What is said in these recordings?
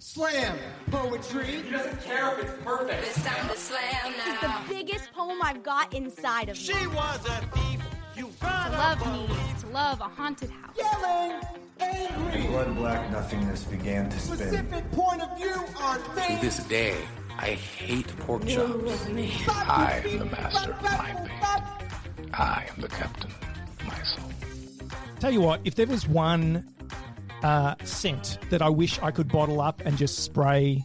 Slam poetry. He doesn't care if it's perfect. It's time to slam now. It's the biggest poem I've got inside of me. She was a thief. You To love means to love a haunted house. yelling, angry. Blood black nothingness began to spin. Specific point of view on To things. this day, I hate pork chops. I am the master of my fate. I am the captain of my soul. Tell you what, if there was one scent that I wish I could bottle up and just spray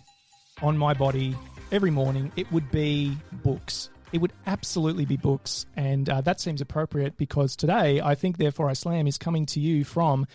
on my body every morning, it would be books. It would absolutely be books. And that seems appropriate because today, I Think Therefore I Slam is coming to you from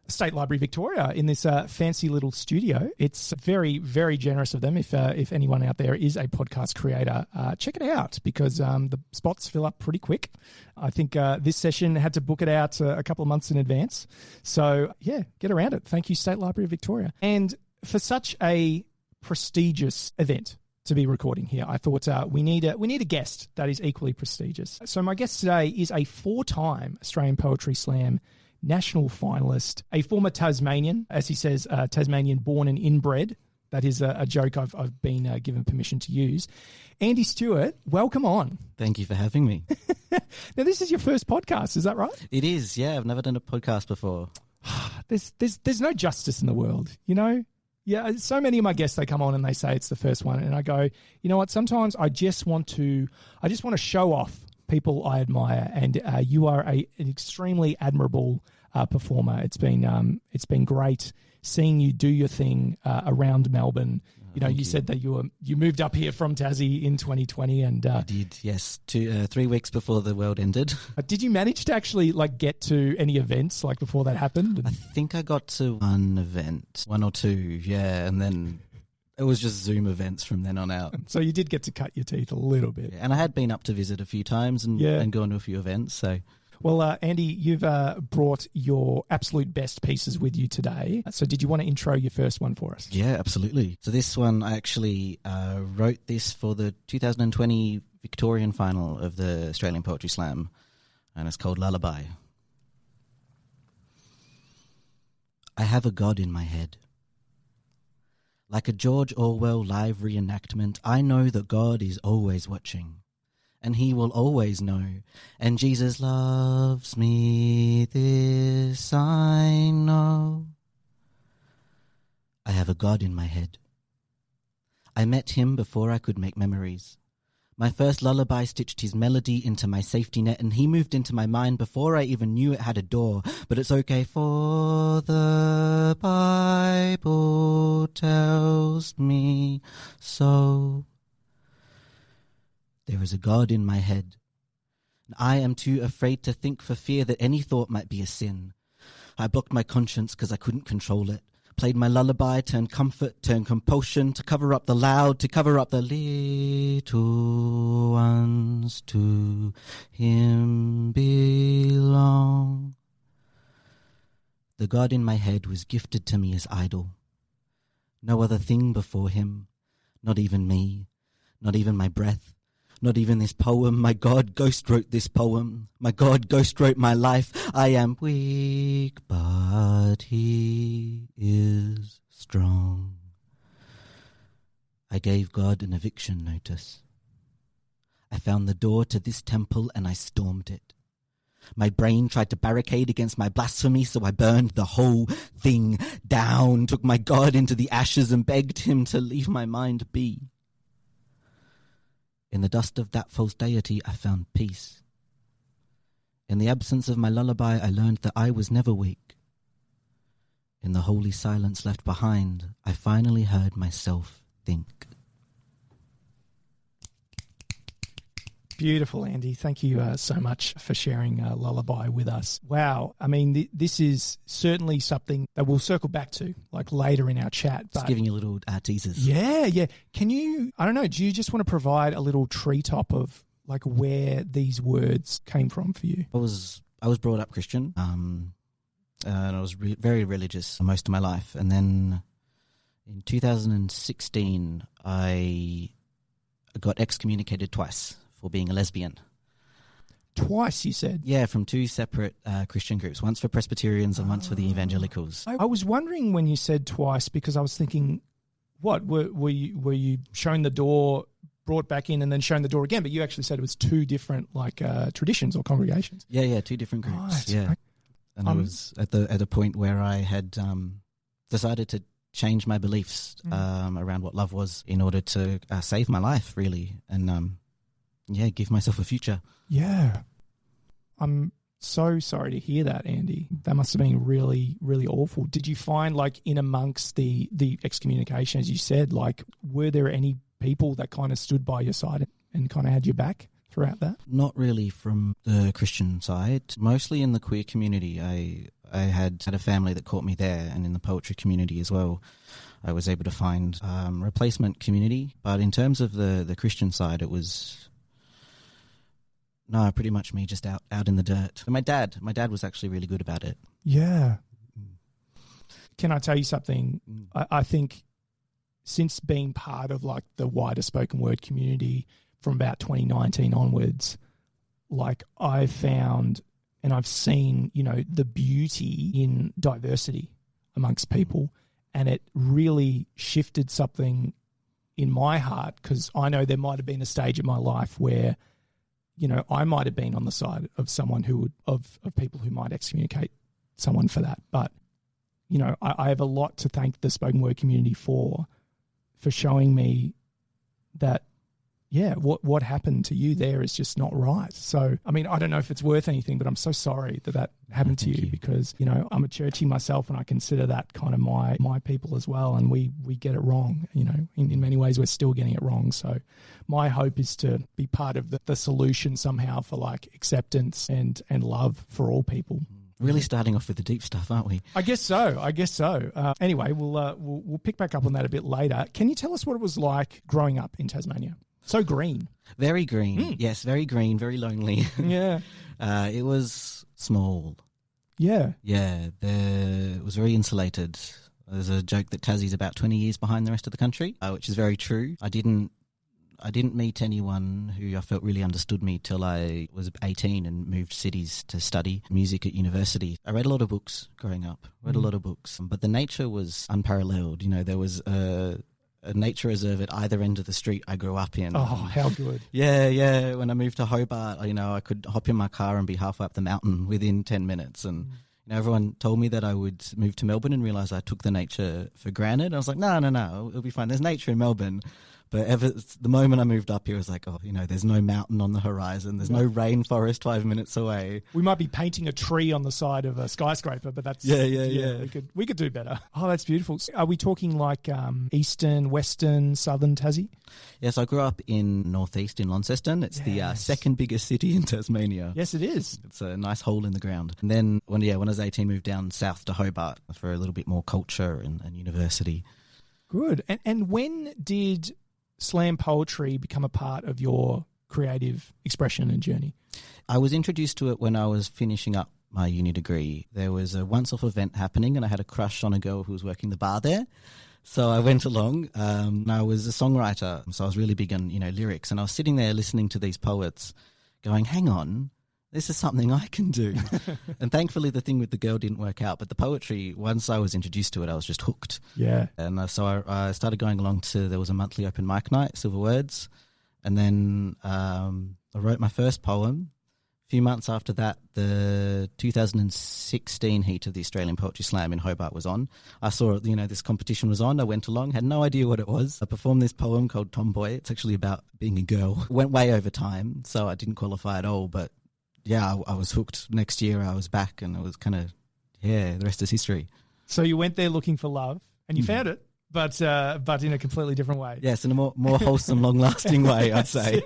State Library Victoria in this fancy little studio. It's very, very generous of them. If anyone out there is a podcast creator, check it out because the spots fill up pretty quick. I think this session had to book it out a couple of months in advance. So, yeah, get around it. Thank you, State Library of Victoria. And for such a prestigious event to be recording here, I thought we need a guest that is equally prestigious. So my guest today is a 4-time Australian Poetry Slam national finalist, a former Tasmanian, as he says, Tasmanian born and inbred. That is a joke I've been given permission to use. Andi Stewart, welcome on. Thank you for having me. Now, this is your first podcast, is that right? It is, yeah. I've never done a podcast before. There's no justice in the world, you know? Yeah, so many of my guests, they come on and they say it's the first one, and I go, you know what? Sometimes I just want to show off people I admire, and you are an extremely admirable performer. It's been great seeing you do your thing around Melbourne. You know, you said that you moved up here from Tassie in 2020, and I did, yes, 3 weeks before the world ended. Did you manage to actually get to any events before that happened? I think I got to one event, one or two, yeah, and then it was just Zoom events from then on out. So you did get to cut your teeth a little bit. Yeah, and I had been up to visit a few times and gone to a few events. So, well, Andi, you've brought your absolute best pieces with you today. So did you want to intro your first one for us? Yeah, absolutely. So this one, I actually wrote this for the 2020 Victorian final of the Australian Poetry Slam, and it's called Lullaby. I have a God in my head. Like a George Orwell live reenactment, I know that God is always watching, and he will always know, and Jesus loves me, this I know. I have a God in my head. I met him before I could make memories. My first lullaby stitched his melody into my safety net, and he moved into my mind before I even knew it had a door. But it's okay, for the Bible tells me so. There is a God in my head, and I am too afraid to think for fear that any thought might be a sin. I blocked my conscience because I couldn't control it. Played my lullaby, turned comfort, turned compulsion, to cover up the loud, to cover up the little ones, to him belong. The God in my head was gifted to me as idol. No other thing before him, not even me, not even my breath, not even this poem. My God ghost wrote this poem. My God ghost wrote my life. I am weak, but he is strong. I gave God an eviction notice. I found the door to this temple and I stormed it. My brain tried to barricade against my blasphemy, so I burned the whole thing down, took my God into the ashes and begged him to leave my mind be. In the dust of that false deity, I found peace. In the absence of my lullaby, I learned that I was never weak. In the holy silence left behind, I finally heard myself think. Beautiful, Andi. Thank you so much for sharing Lullaby with us. Wow. I mean, this is certainly something that we'll circle back to later in our chat. Just giving you little teasers. Yeah. Can you, I don't know, do you just want to provide a little treetop of where these words came from for you? I was brought up Christian, and I was very religious most of my life. And then in 2016, I got excommunicated twice for being a lesbian. twice, you said? Yeah, from two separate Christian groups, once for Presbyterians and once for the evangelicals. I was wondering when you said twice, because I was thinking, what, were you shown the door, brought back in, and then shown the door again? But you actually said it was two different traditions or congregations. Yeah, two different groups. Right. Yeah, and I was at a point where I had decided to change my beliefs around what love was in order to save my life, really, and give myself a future. Yeah. I'm so sorry to hear that, Andy. That must have been really, really awful. Did you find, in amongst the excommunication, as you said, were there any people that kind of stood by your side and kind of had your back throughout that? Not really from the Christian side. Mostly in the queer community. I had a family that caught me there, and in the poetry community as well. I was able to find replacement community. But in terms of the Christian side, it was... No, pretty much me just out in the dirt. And my dad was actually really good about it. Yeah. Can I tell you something? I think since being part of the wider spoken word community from about 2019 onwards, I found and I've seen, the beauty in diversity amongst people, and it really shifted something in my heart, because I know there might have been a stage in my life where I might have been on the side of someone who would, of people who might excommunicate someone for that. But, I have a lot to thank the spoken word community for showing me that, what happened to you there is just not right. So, I don't know if it's worth anything, but I'm so sorry that happened to you, because, I'm a churchy myself, and I consider that kind of my people as well. And we get it wrong, in many ways we're still getting it wrong. So my hope is to be part of the solution somehow for acceptance and love for all people. Really starting off with the deep stuff, aren't we? I guess so. Anyway, we'll pick back up on that a bit later. Can you tell us what it was like growing up in Tasmania? So green. Very green. Yes, very green, very lonely. Yeah. It was small. Yeah. Yeah, it was very insulated. There's a joke that Tassie's about 20 years behind the rest of the country, which is very true. I didn't meet anyone who I felt really understood me till I was 18 and moved cities to study music at university. I read a lot of books growing up, but the nature was unparalleled. There was a nature reserve at either end of the street I grew up in. Oh, how good. Yeah. When I moved to Hobart, I could hop in my car and be halfway up the mountain within 10 minutes. And everyone told me that I would move to Melbourne and realise I took the nature for granted. I was like, no, it'll be fine. There's nature in Melbourne. But the moment I moved up here, it was like, there's no mountain on the horizon. There's no rainforest 5 minutes away. We might be painting a tree on the side of a skyscraper, but that's... Yeah. We could do better. Oh, that's beautiful. Are we talking eastern, western, southern Tassie? Yes, I grew up in northeast in Launceston. It's the second biggest city in Tasmania. Yes, it is. It's a nice hole in the ground. And then when I was 18, moved down south to Hobart for a little bit more culture and university. Good. And when did slam poetry become a part of your creative expression and journey? I was introduced to it when I was finishing up my uni degree. There was a once-off event happening, and I had a crush on a girl who was working the bar there. So I went along. And I was a songwriter, so I was really big on lyrics. And I was sitting there listening to these poets going, hang on, this is something I can do. And thankfully the thing with the girl didn't work out, but the poetry, once I was introduced to it, I was just hooked. Yeah. And so I started going along there was a monthly open mic night, Silver Words, and then I wrote my first poem. A few months after that, the 2016 heat of the Australian Poetry Slam in Hobart was on. I saw, this competition was on. I went along, had no idea what it was. I performed this poem called Tomboy. It's actually about being a girl. It went way over time, so I didn't qualify at all, but yeah, I was hooked. Next year I was back, and it was kind of, the rest is history. So you went there looking for love, and you found it, but in a completely different way. Yes, in a more wholesome, long-lasting way, I'd say.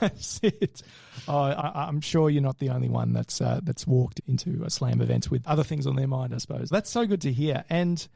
That's it. Oh, I'm sure you're not the only one that's walked into a slam event with other things on their mind, I suppose. That's so good to hear. And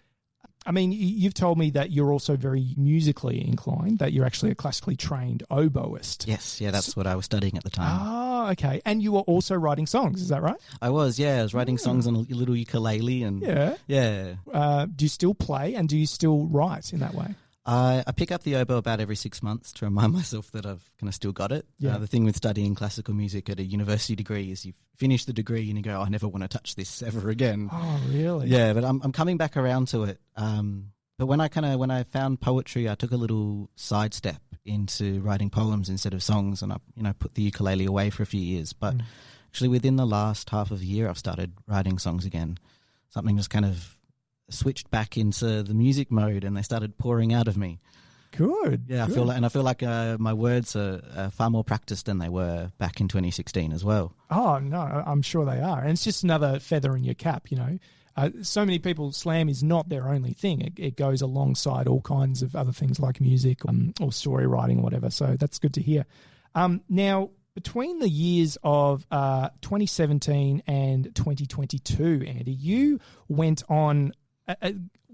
you've told me that you're also very musically inclined, that you're actually a classically trained oboist. Yes, that's what I was studying at the time. Oh, okay. And you were also writing songs, is that right? I was writing songs on a little ukulele. And Yeah. Do you still play, and do you still write in that way? I pick up the oboe about every 6 months to remind myself that I've kind of still got it. Yeah. The thing with studying classical music at a university degree is you finish the degree and you go, I never want to touch this ever again. Oh, really? Yeah, but I'm coming back around to it. But when I found poetry, I took a little sidestep into writing poems instead of songs, and I put the ukulele away for a few years. But actually, within the last half of a year, I've started writing songs again. Something just kind of switched back into the music mode, and they started pouring out of me. Good. Yeah, good. I feel like my words are far more practiced than they were back in 2016 as well. Oh, no, I'm sure they are. And it's just another feather in your cap, you know. So many people, slam is not their only thing. It goes alongside all kinds of other things like music or story writing or whatever. So that's good to hear. Now, between the years of 2017 and 2022, Andy, you went on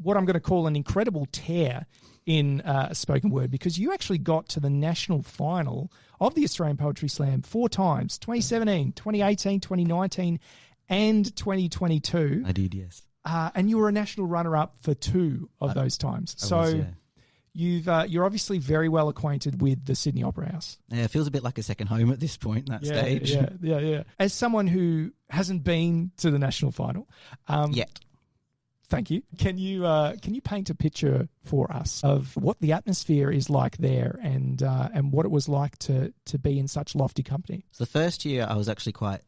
what I'm going to call an incredible tear in spoken word, because you actually got to the national final of the Australian Poetry Slam 4 times, 2017, 2018, 2019 and 2022. I did, yes. And you were a national runner-up for 2 of those times. You're obviously very well acquainted with the Sydney Opera House. Yeah, it feels a bit like a second home at this point, that stage. Yeah. As someone who hasn't been to the national final yet. Thank you. Can you paint a picture for us of what the atmosphere is like there and what it was like to be in such lofty company? So the first year I was actually quite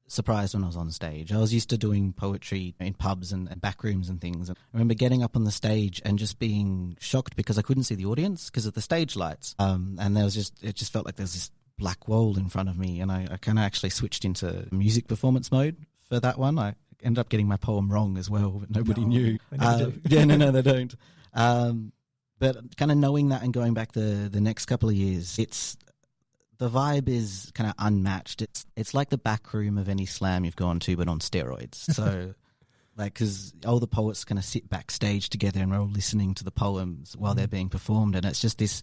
surprised when I was on stage. I was used to doing poetry in pubs and back rooms and things. And I remember getting up on the stage and just being shocked because I couldn't see the audience because of the stage lights. And it just felt like there was this black wall in front of me. And I kind of actually switched into music performance mode for that one. I ended up getting my poem wrong as well, but nobody knew. They never do. They don't. But kind of knowing that and going back the next couple of years, the vibe is kind of unmatched. It's like the back room of any slam you've gone to, but on steroids. So, because all the poets kind of sit backstage together and we're all listening to the poems while they're being performed, and it's just this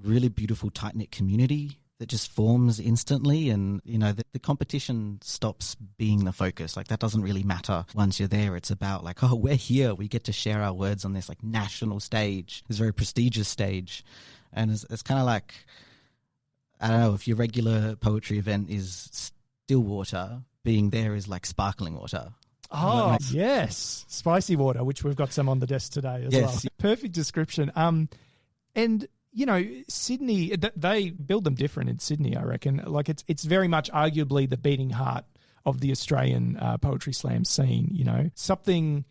really beautiful, tight-knit community that just forms instantly. And, you know, the competition stops being the focus. Like, that doesn't really matter once you're there. It's about like, oh, we're here. We get to share our words on this like national stage, this very prestigious stage. And it's kind of like, I don't know, if your regular poetry event is still water, being there is like sparkling water. Oh, yes. Spicy water, which we've got some on the desk today as well. Perfect description. And, you know, Sydney, they build them different in Sydney, I reckon. Like, it's very much arguably the beating heart of the Australian poetry slam scene, you know. Something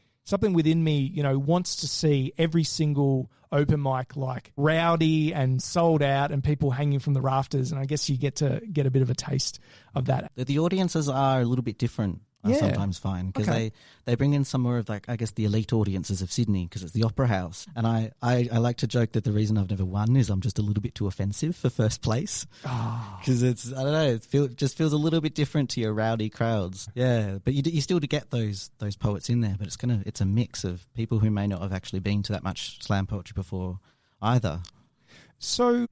within me, you know, wants to see every single open mic like rowdy and sold out and people hanging from the rafters. And I guess you get a bit of a taste of that. The audiences are a little bit different, I sometimes find, because they bring in some more of, like, I guess, the elite audiences of Sydney because it's the Opera House. And I like to joke that the reason I've never won is I'm just a little bit too offensive for first place. Because it's, I don't know, it just feels a little bit different to your rowdy crowds. Yeah, but you still to get those poets in there, but it's a mix of people who may not have actually been to that much slam poetry before either. So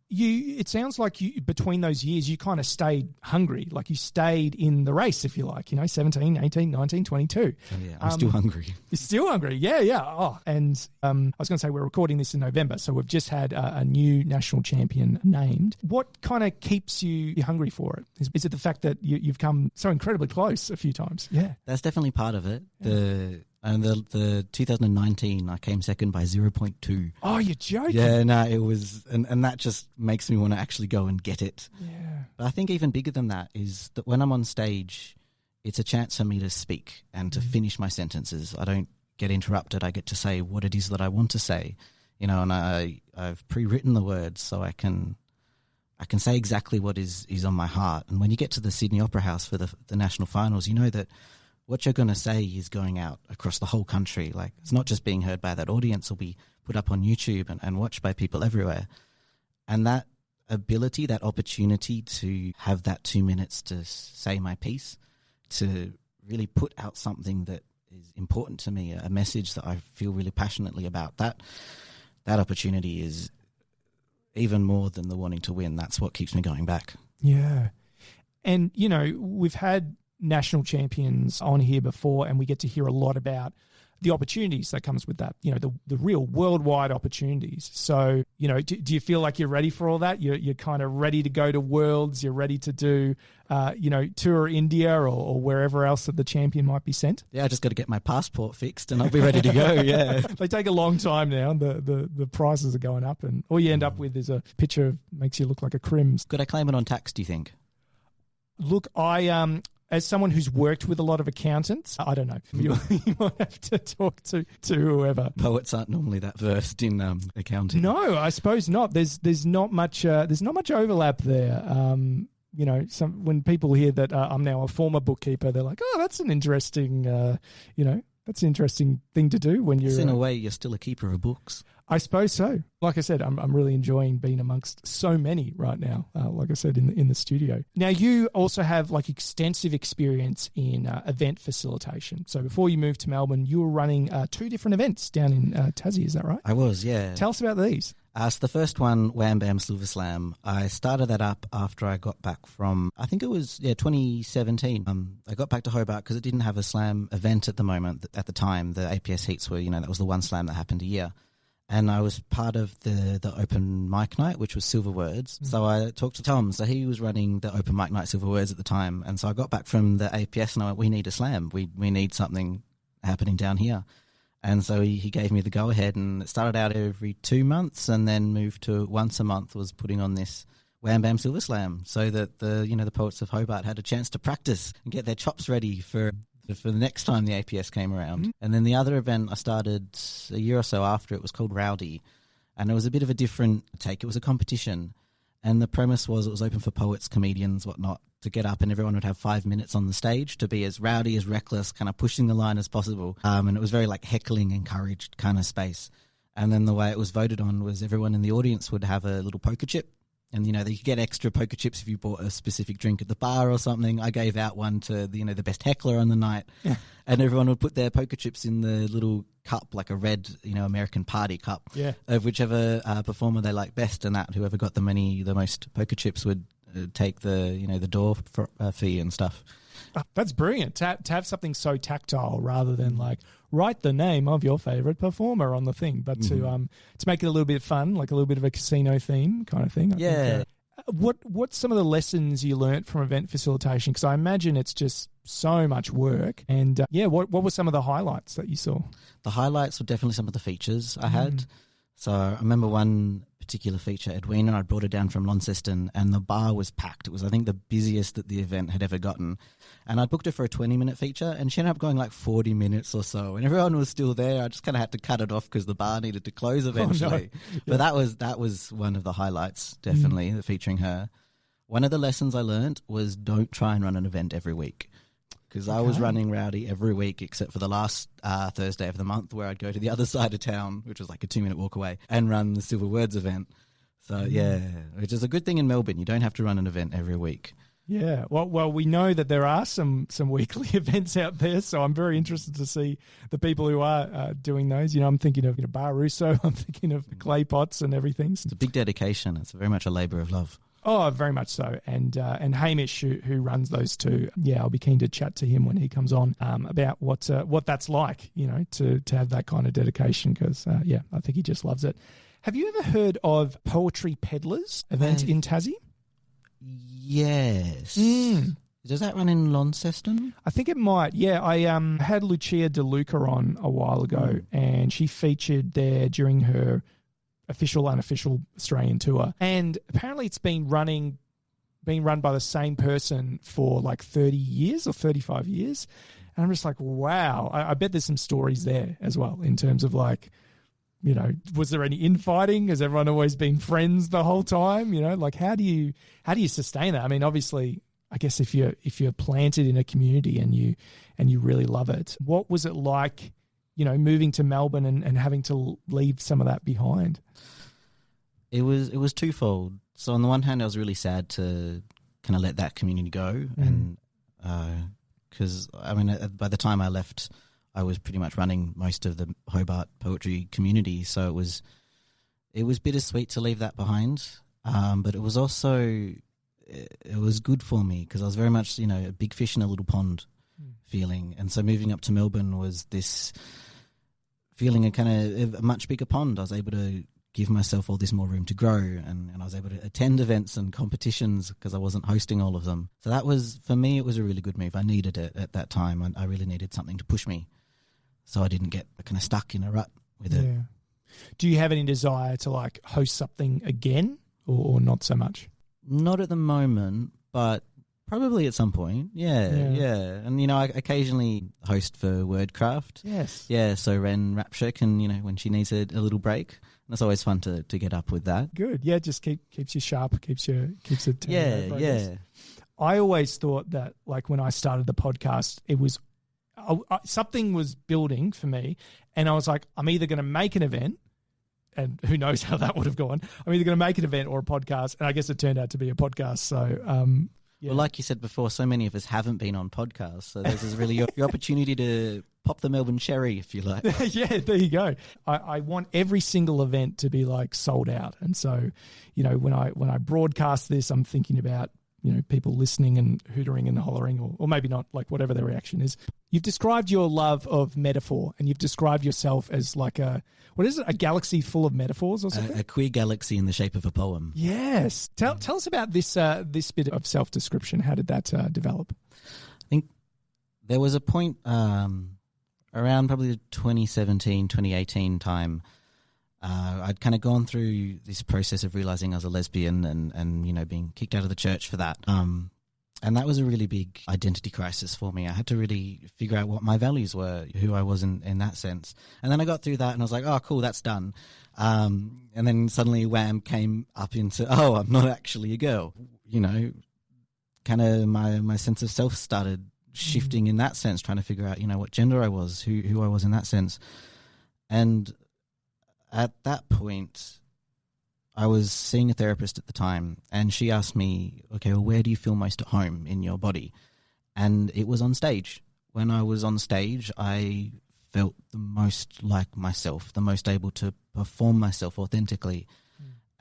it sounds like you, between those years, you kind of stayed hungry. Like, you stayed in the race, if you like, you know, 17, 18, 19, 22. Oh, yeah, I'm still hungry. You're still hungry. Yeah. Oh, and I was going to say, we're recording this in November, so we've just had a new national champion named. What kind of keeps you hungry for it? Is it the fact that you've come so incredibly close a few times? Yeah. That's definitely part of it. Yeah. The 2019, I came second by 0.2. Oh, you're joking? Yeah, no, it was, and that just makes me want to actually go and get it. Yeah. But I think even bigger than that is that when I'm on stage, it's a chance for me to speak and to finish my sentences. I don't get interrupted. I get to say what it is that I want to say, you know, and I've pre-written the words so I can say exactly what is on my heart. And when you get to the Sydney Opera House for the national finals, you know that what you're going to say is going out across the whole country. Like, it's not just being heard by that audience. It'll be put up on YouTube and watched by people everywhere. And that ability, that opportunity to have that 2 minutes to say my piece, to really put out something that is important to me, a message that I feel really passionately about, that opportunity is even more than the wanting to win. That's what keeps me going back. Yeah. And, you know, we've had national champions on here before, and we get to hear a lot about the opportunities that comes with that, the real worldwide opportunities. So, do you feel like you're ready for all that? You're kind of ready to go to Worlds, you're ready to do, tour India or wherever else that the champion might be sent? Yeah, I just got to get my passport fixed and I'll be ready to go, yeah. They take a long time now. The prices are going up, and all you end up with is a picture makes you look like a crims. Could I claim it on tax, do you think? Look, I as someone who's worked with a lot of accountants, I don't know. You might have to talk to whoever. Poets aren't normally that versed in accounting. No, I suppose not. There's not much overlap there. When people hear that I'm now a former bookkeeper, they're like, "Oh, that's an interesting, that's an interesting thing to do when you're." In a way, you're still a keeper of books. I suppose so. Like I said, I'm really enjoying being amongst so many right now. Like I said, in the studio. Now, you also have like extensive experience in event facilitation. So before you moved to Melbourne, you were running 2 different events down in Tassie. Is that right? I was, yeah. Tell us about these. So the first one, WhamBamSilverSlam, I started that up after I got back from, I think it was 2017. I got back to Hobart because it didn't have a slam event at the time. The APS heats were, that was the one slam that happened a year. And I was part of the open mic night, which was Silver Words. So I talked to Tom. So he was running the open mic night Silver Words at the time. And so I got back from the APS and I went, we need a slam. We need something happening down here. And so he gave me the go-ahead, and it started out every 2 months and then moved to once a month, was putting on this WhamBamSilverSlam so that the poets of Hobart had a chance to practice and get their chops ready for the next time the APS came around. Mm-hmm. And then the other event I started a year or so after, it was called Rowdy, and it was a bit of a different take. It was a competition, and the premise was it was open for poets, comedians, whatnot, to get up, and everyone would have 5 minutes on the stage to be as rowdy, as reckless, kind of pushing the line as possible. And it was very like heckling encouraged kind of space. And then the way it was voted on was everyone in the audience would have a little poker chip. And, you could get extra poker chips if you bought a specific drink at the bar or something. I gave out one to, the best heckler on the night. Yeah. And everyone would put their poker chips in the little cup, like a red, American party cup, of whichever performer they liked best. And that whoever got the most poker chips would take the door fee and stuff. Oh, that's brilliant to have something so tactile rather than like write the name of your favorite performer on the thing, but to make it a little bit fun, like a little bit of a casino theme kind of thing. I think, what's some of the lessons you learnt from event facilitation? Because I imagine it's just so much work. And what were some of the highlights that you saw? The highlights were definitely some of the features I had. So I remember one particular feature, Edwina, I brought her down from Launceston and the bar was packed. It was, I think, the busiest that the event had ever gotten. And I booked her for a 20-minute feature and she ended up going like 40 minutes or so. And everyone was still there. I just kind of had to cut it off because the bar needed to close eventually. Oh, no. But that was one of the highlights, definitely, featuring her. One of the lessons I learned was don't try and run an event every week. Because I was running Rowdy every week except for the last Thursday of the month where I'd go to the other side of town, which was like a 2-minute walk away, and run the Silver Words event. So, which is a good thing in Melbourne. You don't have to run an event every week. Yeah. Well, we know that there are some weekly events out there, so I'm very interested to see the people who are doing those. I'm thinking of Bar Russo, I'm thinking of clay pots and everything. It's a big dedication. It's very much a labour of love. Oh, very much so. And Hamish, who runs those two, I'll be keen to chat to him when he comes on about what that's like, to have that kind of dedication because, I think he just loves it. Have you ever heard of Poetry Peddlers event in Tassie? Yes. Does that run in Launceston? I think it might, yeah. I had Lucia De Luca on a while ago and she featured there during her official, unofficial Australian tour. And apparently it's being run by the same person for like 30 years or 35 years. And I'm just like, wow. I bet there's some stories there as well in terms of like, was there any infighting? Has everyone always been friends the whole time? Like how do you sustain that? I mean, obviously, I guess if you're planted in a community and you really love it, what was it like, moving to Melbourne and having to leave some of that behind? It was twofold. So on the one hand, I was really sad to kind of let that community go, and because by the time I left, I was pretty much running most of the Hobart poetry community. So it was bittersweet to leave that behind, but it was also it was good for me because I was very much a big fish in a little pond feeling, and so moving up to Melbourne was this feeling a kind of a much bigger pond. I was able to give myself all this more room to grow, and I was able to attend events and competitions because I wasn't hosting all of them. So that was, for me, it was a really good move. I needed it at that time, and I really needed something to push me so I didn't get kind of stuck in a rut with it. Do you have any desire to like host something again or not so much? Not at the moment, but probably at some point. Yeah. And, you know, I occasionally host for Wordcraft. Yes. Yeah, so Ren Rapture can, you know, when she needs a little break. And it's always fun to get up with that. Good. Yeah, just keeps you sharp, keeps it. Yeah. I always thought that, like, when I started the podcast, it was something was building for me, and I was like, I'm either going to make an event, and who knows how that would have gone. I'm either going to make an event or a podcast, and I guess it turned out to be a podcast. So, yeah. Well, like you said before, so many of us haven't been on podcasts, so this is really your opportunity to pop the Melbourne cherry, if you like. Yeah, there you go. I want every single event to be like sold out, and so, you know, when I broadcast this, I'm thinking about, you know, people listening and hootering and hollering, or maybe not, like whatever their reaction is. You've described your love of metaphor, and you've described yourself as like a galaxy full of metaphors or something? A queer galaxy in the shape of a poem. Yes. Tell us about this bit of self-description. How did that develop? I think there was a point around probably the 2017, 2018 time. I'd kind of gone through this process of realizing I was a lesbian and you know, being kicked out of the church for that. And that was a really big identity crisis for me. I had to really figure out what my values were, who I was in that sense. And then I got through that and I was like, oh, cool, that's done. And then suddenly Wham came up into, oh, I'm not actually a girl. You know, kind of my sense of self started shifting in that sense, trying to figure out, you know, what gender I was, who I was in that sense. And at that point, I was seeing a therapist at the time, and she asked me, okay, well, where do you feel most at home in your body? And it was on stage. When I was on stage, I felt the most like myself, the most able to perform myself authentically.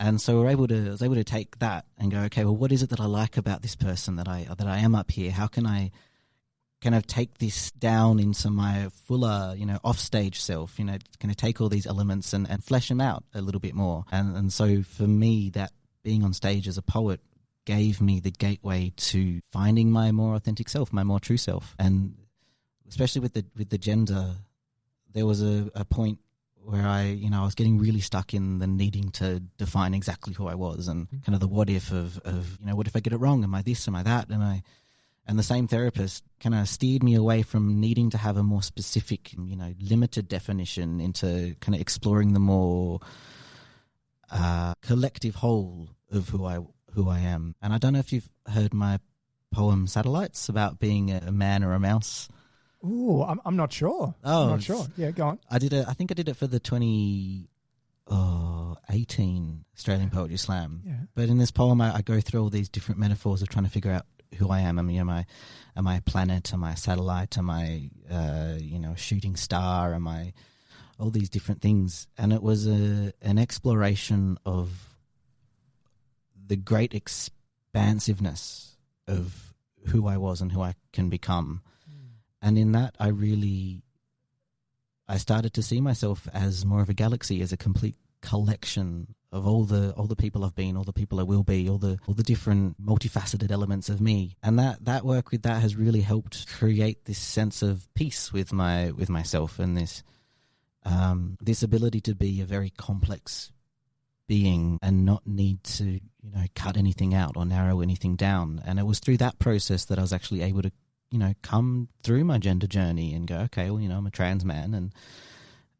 And so I was able to take that and go, okay, well, what is it that I like about this person, that I am up here? How can I kind of take this down into my fuller, you know, offstage self, you know, kind of take all these elements and flesh them out a little bit more. And so for me, that being on stage as a poet gave me the gateway to finding my more authentic self, my more true self. And especially with the gender, there was a point where I was getting really stuck in the needing to define exactly who I was, and kind of the what if of, you know, what if I get it wrong? Am I this? Am I that? And the same therapist kind of steered me away from needing to have a more specific, you know, limited definition into kind of exploring the more collective whole of who I am. And I don't know if you've heard my poem Satellites about being a man or a mouse. Ooh, I'm not sure. Oh, I'm not sure. Yeah, go on. I think I did it for the 2018 Australian Poetry Slam. Yeah. But in this poem, I go through all these different metaphors of trying to figure out who I am. I mean, am I a planet? Am I a satellite? Am I, a shooting star? Am I all these different things? And it was an exploration of the great expansiveness of who I was and who I can become. And in that, I started to see myself as more of a galaxy, as a complete collection of all the people I've been, all the people I will be, all the different multifaceted elements of me. And that work with that has really helped create this sense of peace with myself, and this ability to be a very complex being and not need to, cut anything out or narrow anything down. And it was through that process that I was actually able to, come through my gender journey and go, okay, well, I'm a trans man,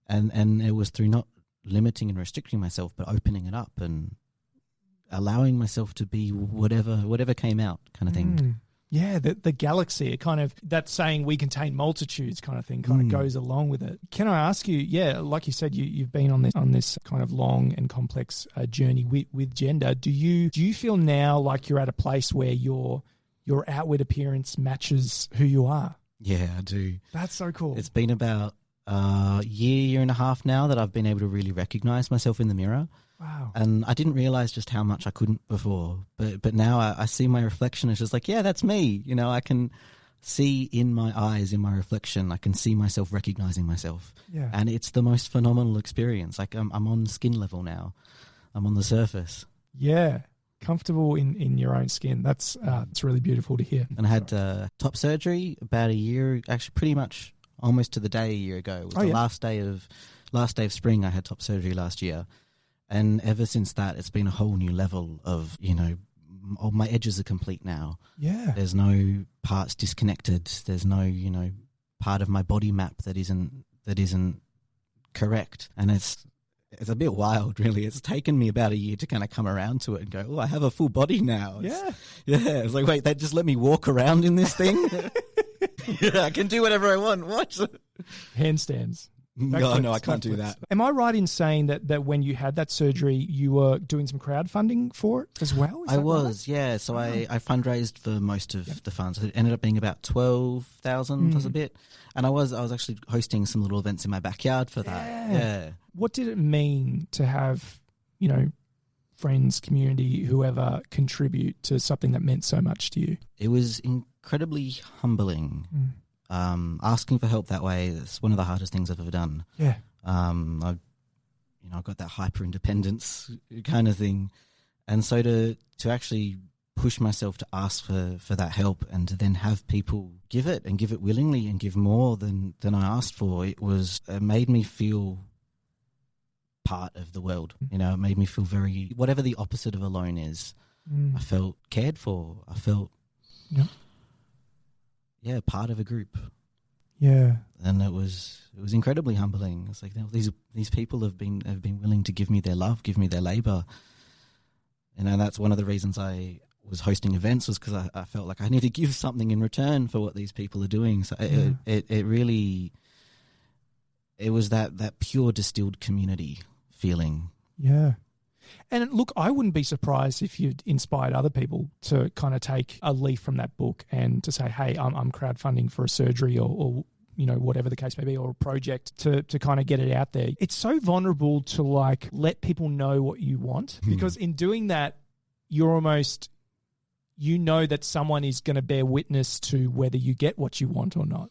and it was through not limiting and restricting myself, but opening it up and allowing myself to be whatever came out, kind of thing. Yeah, the galaxy, it kind of, that saying we contain multitudes kind of thing kind of goes along with it. Can I ask you, like you said, you've been on this kind of long and complex journey with gender. Do you feel now like you're at a place where your outward appearance matches who you are? Yeah, I do. That's so cool. It's been about year and a half now that I've been able to really recognize myself in the mirror. Wow. And I didn't realize just how much I couldn't before, but now I see my reflection. It's just like, yeah, that's me. I can see in my eyes, in my reflection, I can see myself recognizing myself. Yeah. And it's the most phenomenal experience. Like I'm on skin level now. I'm on the surface. Yeah. Comfortable in your own skin. That's it's really beautiful to hear. And I had top surgery about a year, actually pretty much almost to the day a year ago. It was the last day of spring. I had top surgery last year. And ever since that, it's been a whole new level of, all my edges are complete now. Yeah. There's no parts disconnected. There's no, part of my body map that isn't correct. And it's a bit wild, really. It's taken me about a year to kind of come around to it and go, oh, I have a full body now. Yeah. It's like, wait, they just let me walk around in this thing? Yeah, I can do whatever I want. What? Handstands. No, I can't do that. Am I right in saying that when you had that surgery, you were doing some crowdfunding for it as well? I was, yeah. So I fundraised for most of the funds. It ended up being about 12,000 plus a bit. And I was actually hosting some little events in my backyard for that. Yeah. What did it mean to have, friends, community, whoever contribute to something that meant so much to you? It was incredibly humbling. Asking for help that way, it's one of the hardest things I've ever done. Yeah. I've got that hyper independence kind of thing. And so to actually push myself to ask for that help and to then have people give it and give it willingly and give more than I asked for, it made me feel part of the world. It made me feel very, whatever the opposite of alone is, I felt cared for. I felt part of a group. Yeah. And it was incredibly humbling. It's like these people have been willing to give me their love, give me their labor. That's one of the reasons I was hosting events, was because I felt like I need to give something in return for what these people are doing. So it really, it was that pure distilled community feeling. Yeah. And look, I wouldn't be surprised if you'd inspired other people to kind of take a leaf from that book and to say, hey, I'm crowdfunding for a surgery or whatever the case may be, or a project to kind of get it out there. It's so vulnerable to let people know what you want, because in doing that, you're almost, that someone is going to bear witness to whether you get what you want or not.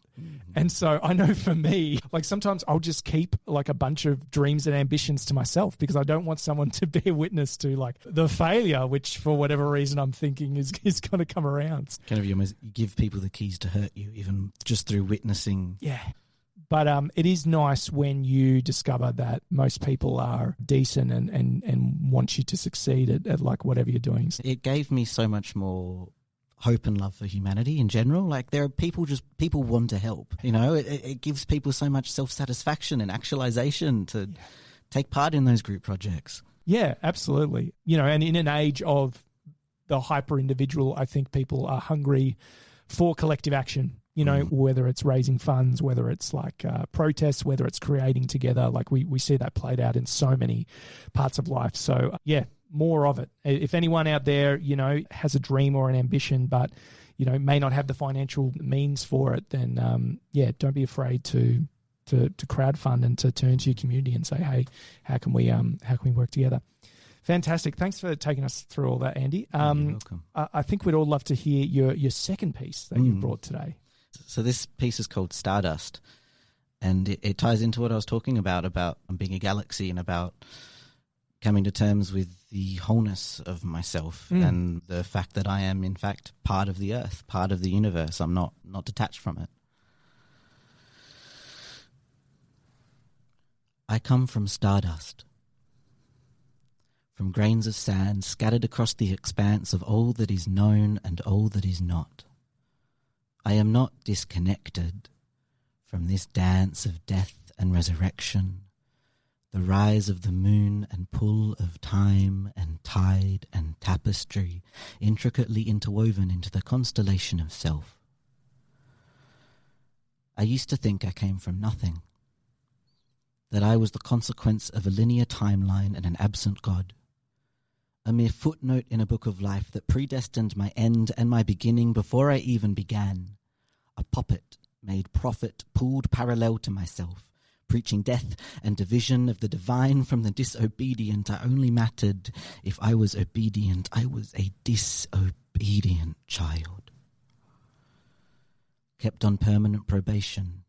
And so I know for me, sometimes I'll just keep a bunch of dreams and ambitions to myself because I don't want someone to bear witness to the failure, which for whatever reason I'm thinking is going to come around. Kind of, you give people the keys to hurt you, even just through witnessing. Yeah. But it is nice when you discover that most people are decent and want you to succeed at whatever you're doing. It gave me so much more hope and love for humanity in general. There are people want to help. It gives people so much self-satisfaction and actualization to take part in those group projects. Yeah, absolutely. And in an age of the hyper-individual, I think people are hungry for collective action. Whether it's raising funds, whether it's protests, whether it's creating together, we see that played out in so many parts of life. So more of it. If anyone out there, has a dream or an ambition, but, may not have the financial means for it, then, don't be afraid to crowdfund and to turn to your community and say, hey, how can we work together? Fantastic. Thanks for taking us through all that, Andy. You're welcome. I think we'd all love to hear your second piece that you've brought today. So this piece is called Stardust, and it ties into what I was talking about being a galaxy and about coming to terms with the wholeness of myself and the fact that I am, in fact, part of the earth, part of the universe. I'm not detached from it. I come from stardust, from grains of sand scattered across the expanse of all that is known and all that is not. I am not disconnected from this dance of death and resurrection, the rise of the moon and pull of time and tide and tapestry intricately interwoven into the constellation of self. I used to think I came from nothing, that I was the consequence of a linear timeline and an absent God, a mere footnote in a book of life that predestined my end and my beginning before I even began, a puppet made prophet pulled parallel to myself, preaching death and division of the divine from the disobedient. I only mattered if I was obedient. I was a disobedient child. kept on permanent probation,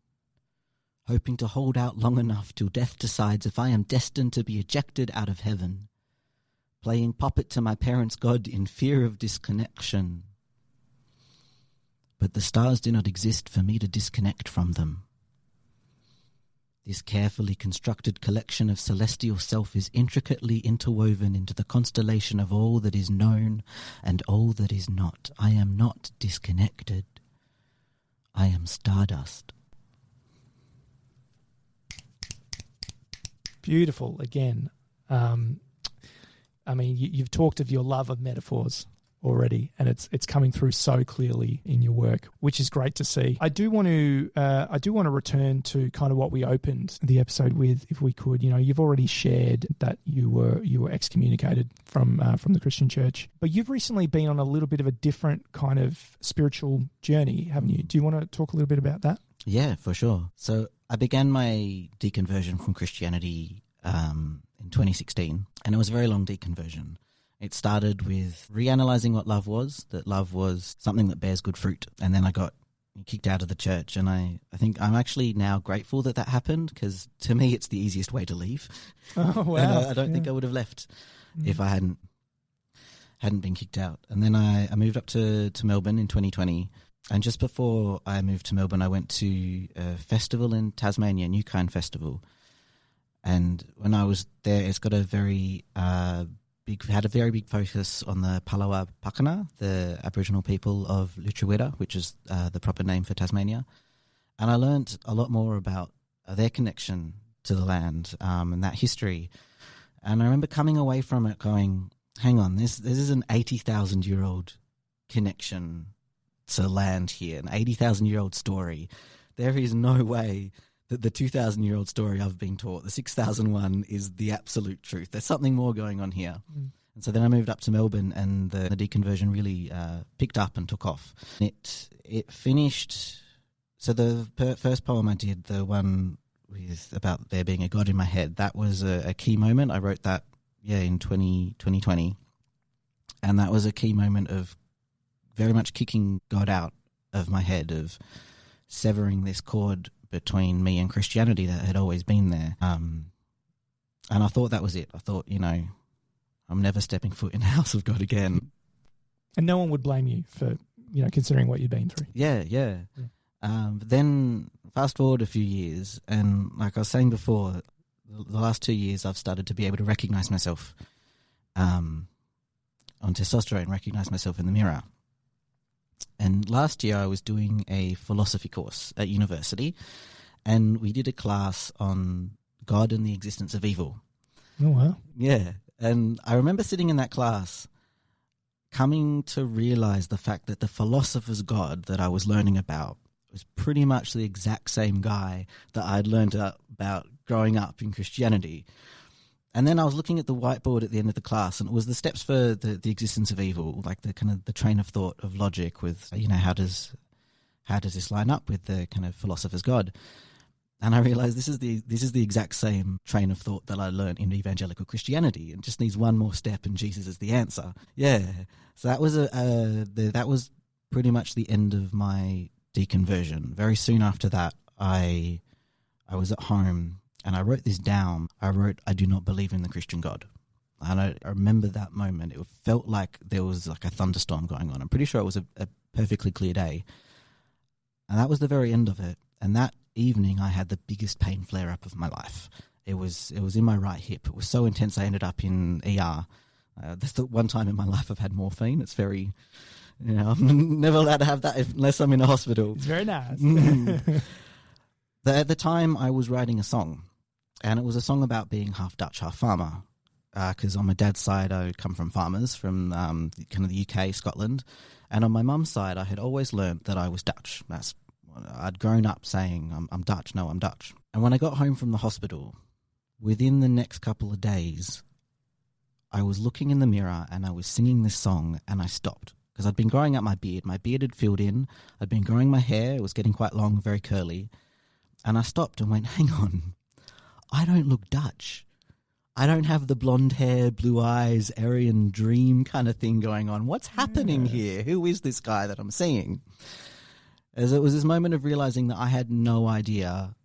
hoping to hold out long enough till death decides if I am destined to be ejected out of heaven, playing puppet to my parents' God in fear of disconnection. But the stars do not exist for me to disconnect from them. This carefully constructed collection of celestial self is intricately interwoven into the constellation of all that is known and all that is not. I am not disconnected. I am stardust. Beautiful. Again, I mean, you've talked of your love of metaphors already, and it's coming through so clearly in your work, which is great to see. I do want to return to kind of what we opened the episode with, if we could. You know, you've already shared that you were excommunicated from the Christian church, but you've recently been on a little bit of a different kind of spiritual journey, haven't you? Do you want to talk a little bit about that? Yeah, for sure. So I began my deconversion from Christianity in 2016, and it was a very long deconversion. It started with reanalyzing what love was, that love was something that bears good fruit. And then I got kicked out of the church. And I think I'm actually now grateful that happened, because to me, it's the easiest way to leave. Oh, wow. And I don't think I would have left if I hadn't been kicked out. And then I moved up to Melbourne in 2020. And just before I moved to Melbourne, I went to a festival in Tasmania, New Kind Festival. And when I was there, it's got a very had a very big focus on the Palawa Pakana, the Aboriginal people of Lutruwita, which is the proper name for Tasmania. And I learnt a lot more about their connection to the land and that history. And I remember coming away from it going, hang on, this is an 80,000-year-old connection to land here, an 80,000-year-old story. There is no way that the 2,000-year-old story I've been taught, the 6,001, is the absolute truth. There's something more going on here. And so then I moved up to Melbourne, and the deconversion really picked up and took off. It finished. So the first poem I did, the one with about there being a God in my head, that was a key moment. I wrote that in 2020, and that was a key moment of very much kicking God out of my head, of severing this cord between me and Christianity that had always been there. And I thought that was it. I thought, I'm never stepping foot in the house of God again. And no one would blame you for, considering what you'd been through. Yeah. But then fast forward a few years, and like I was saying before, the last 2 years I've started to be able to recognize myself on testosterone, recognize myself in the mirror. And last year I was doing a philosophy course at university, and we did a class on God and the existence of evil. Oh, wow. Yeah. And I remember sitting in that class coming to realize the fact that the philosopher's God that I was learning about was pretty much the exact same guy that I'd learned about growing up in Christianity. And then I was looking at the whiteboard at the end of the class, and it was the steps for the existence of evil, like the kind of the train of thought of logic with, how does this line up with the kind of philosopher's God? And I realized this is the exact same train of thought that I learned in evangelical Christianity, and just needs one more step, and Jesus is the answer. Yeah. So that was that was pretty much the end of my deconversion. Very soon after that, I was at home, and I wrote this down. I wrote, I do not believe in the Christian God. And I remember that moment. It felt like there was like a thunderstorm going on. I'm pretty sure it was a perfectly clear day. And that was the very end of it. And that evening I had the biggest pain flare-up of my life. It was in my right hip. It was so intense I ended up in ER. That's the one time in my life I've had morphine. It's very, I'm never allowed to have that unless I'm in a hospital. It's very nice. At the time I was writing a song. And it was a song about being half Dutch, half farmer, because on my dad's side I come from farmers from kind of the UK, Scotland, and on my mum's side I had always learnt that I was Dutch. I'd grown up saying I'm Dutch, no, I'm Dutch. And when I got home from the hospital, within the next couple of days, I was looking in the mirror and I was singing this song, and I stopped because I'd been growing out my beard. My beard had filled in. I'd been growing my hair. It was getting quite long, very curly. And I stopped and went, hang on. I don't look Dutch. I don't have the blonde hair, blue eyes, Aryan dream kind of thing going on. What's happening here? Who is this guy that I'm seeing? As it was this moment of realizing that I had no idea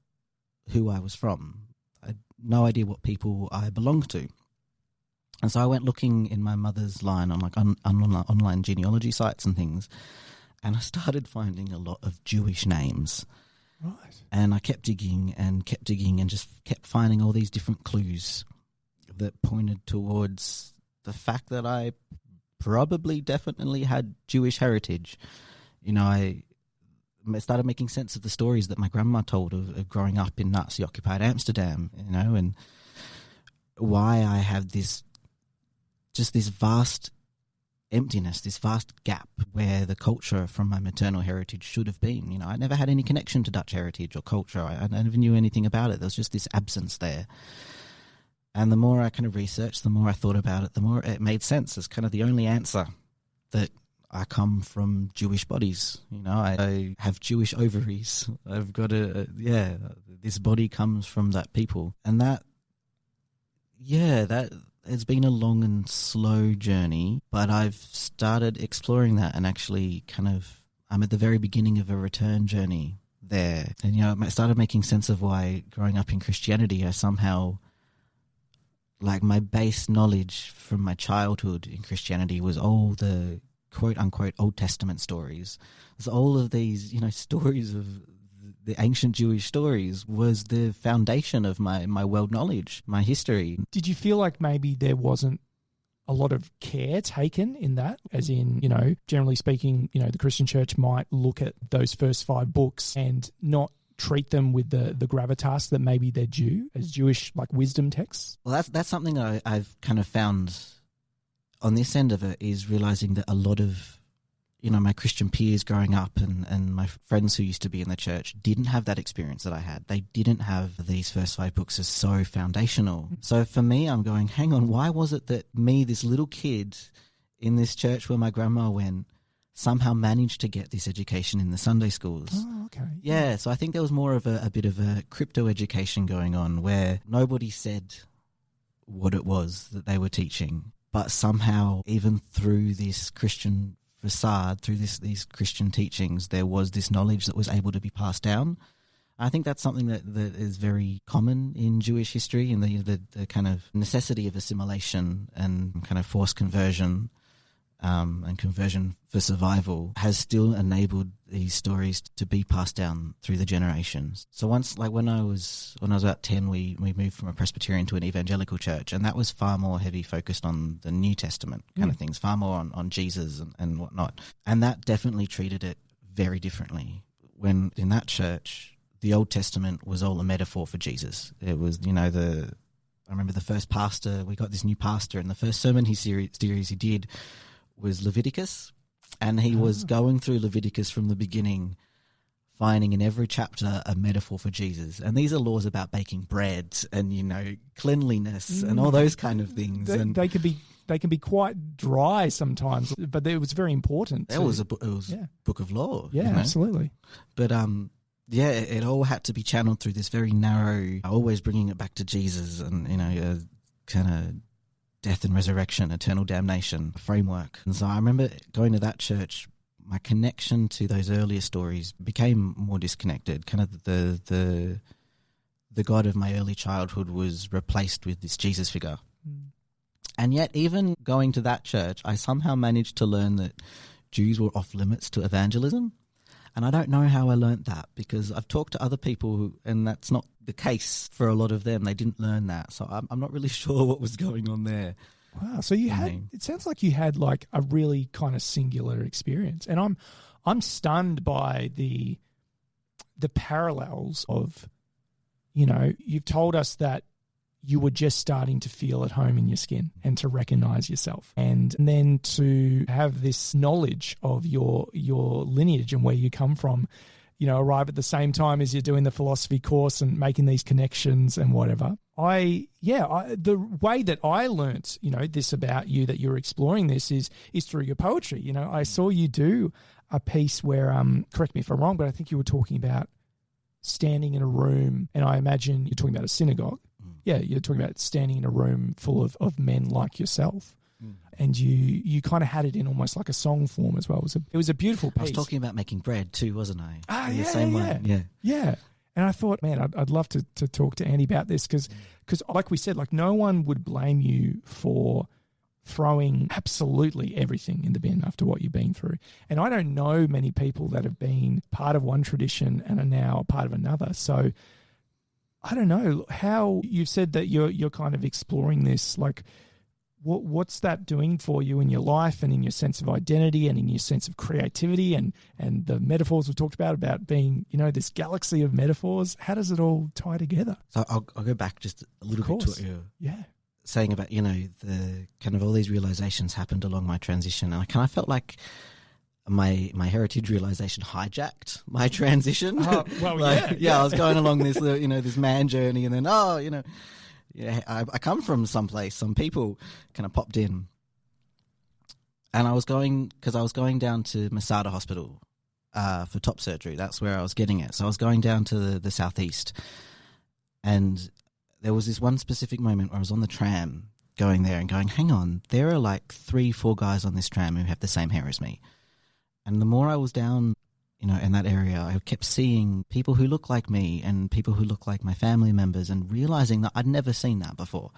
who I was from. I had no idea what people I belonged to. And so I went looking in my mother's line on like online genealogy sites and things, and I started finding a lot of Jewish names. Right. And I kept digging and just kept finding all these different clues that pointed towards the fact that I definitely had Jewish heritage. You know, I started making sense of the stories that my grandma told of growing up in Nazi-occupied Amsterdam, you know, and why I have this vast emptiness, this vast gap where the culture from my maternal heritage should have been. You know, I never had any connection to Dutch heritage or culture. I never knew anything about it. There was just this absence there. And the more I kind of researched, the more I thought about it, the more it made sense as kind of the only answer that I come from Jewish bodies. You know, I have Jewish ovaries. I've got this body comes from that people. And that it's been a long and slow journey, but I've started exploring that and actually I'm at the very beginning of a return journey there. And, you know, I started making sense of why growing up in Christianity, I somehow, like, my base knowledge from my childhood in Christianity was all the quote-unquote Old Testament stories. So all of these, you know, stories of the ancient Jewish stories was the foundation of my world knowledge, my history. Did you feel like maybe there wasn't a lot of care taken in that? As in, you know, generally speaking, you know, the Christian church might look at those first 5 books and not treat them with the gravitas that maybe they're due as Jewish, like, wisdom texts? Well, that's something that I've kind of found on this end of it, is realizing that a lot of, you know, my Christian peers growing up and my friends who used to be in the church didn't have that experience that I had. They didn't have these first 5 books as so foundational. So for me, I'm going, hang on, why was it that me, this little kid in this church where my grandma went, somehow managed to get this education in the Sunday schools? Oh, okay. Yeah, so I think there was more of a bit of a crypto education going on where nobody said what it was that they were teaching. But somehow, even through this Christian facade, through these Christian teachings, there was this knowledge that was able to be passed down. I think that's something that is very common in Jewish history, and the kind of necessity of assimilation and kind of forced conversion and conversion for survival has still enabled these stories to be passed down through the generations. So once, like when I was about 10, we moved from a Presbyterian to an evangelical church, and that was far more heavy focused on the New Testament kind of things, far more on Jesus and whatnot. And that definitely treated it very differently. When in that church, the Old Testament was all a metaphor for Jesus. It was, you know, I remember the first pastor, we got this new pastor, and the first sermon series he did was Leviticus, and he was going through Leviticus from the beginning, finding in every chapter a metaphor for Jesus. And these are laws about baking bread and, you know, cleanliness and all those kind of things. They can be quite dry sometimes, but it was very important. It was a book of law. Yeah, you know? Absolutely. But it all had to be channeled through this very narrow, always bringing it back to Jesus and, you know, kind of death and resurrection, eternal damnation framework. And so I remember going to that church, my connection to those earlier stories became more disconnected. Kind of the God of my early childhood was replaced with this Jesus figure. And yet, even going to that church, I somehow managed to learn that Jews were off limits to evangelism. And I don't know how I learnt that, because I've talked to other people and that's not the case for a lot of them. They didn't learn that. So I'm not really sure what was going on there. Wow. So it sounds like you had like a really kind of singular experience. And I'm stunned by the parallels of, you know, you've told us that you were just starting to feel at home in your skin and to recognize yourself. And then to have this knowledge of your lineage and where you come from, you know, arrive at the same time as you're doing the philosophy course and making these connections and whatever. The way that I learnt, you know, this about you, that you're exploring this is through your poetry. You know, I saw you do a piece where, correct me if I'm wrong, but I think you were talking about standing in a room, and I imagine you're talking about a synagogue. Yeah, you're talking about standing in a room full of men like yourself. and you kind of had it in almost like a song form as well. It was a beautiful piece. I was talking about making bread too, wasn't I? Ah, In yeah, the same yeah. way. Yeah. And I thought, man, I'd love to talk to Andy about this because like we said, like no one would blame you for throwing absolutely everything in the bin after what you've been through. And I don't know many people that have been part of one tradition and are now part of another. So I don't know how you've said that you're kind of exploring this. Like, what's that doing for you in your life and in your sense of identity and in your sense of creativity and the metaphors we talked about being, this galaxy of metaphors? How does it all tie together? So I'll go back just a little bit to what you're saying about, the kind of all these realizations happened along my transition. And I kind of felt like my heritage realization hijacked my transition. Oh, well, I was going along this, this man journey, and then, I come from someplace, some people kind of popped in. And I was going down to Masada Hospital for top surgery. That's where I was getting it. So I was going down to the southeast. And there was this one specific moment where I was on the tram going there and going, hang on, there are like 3-4 guys on this tram who have the same hair as me. And the more I was down, in that area, I kept seeing people who look like me and people who look like my family members and realizing that I'd never seen that before.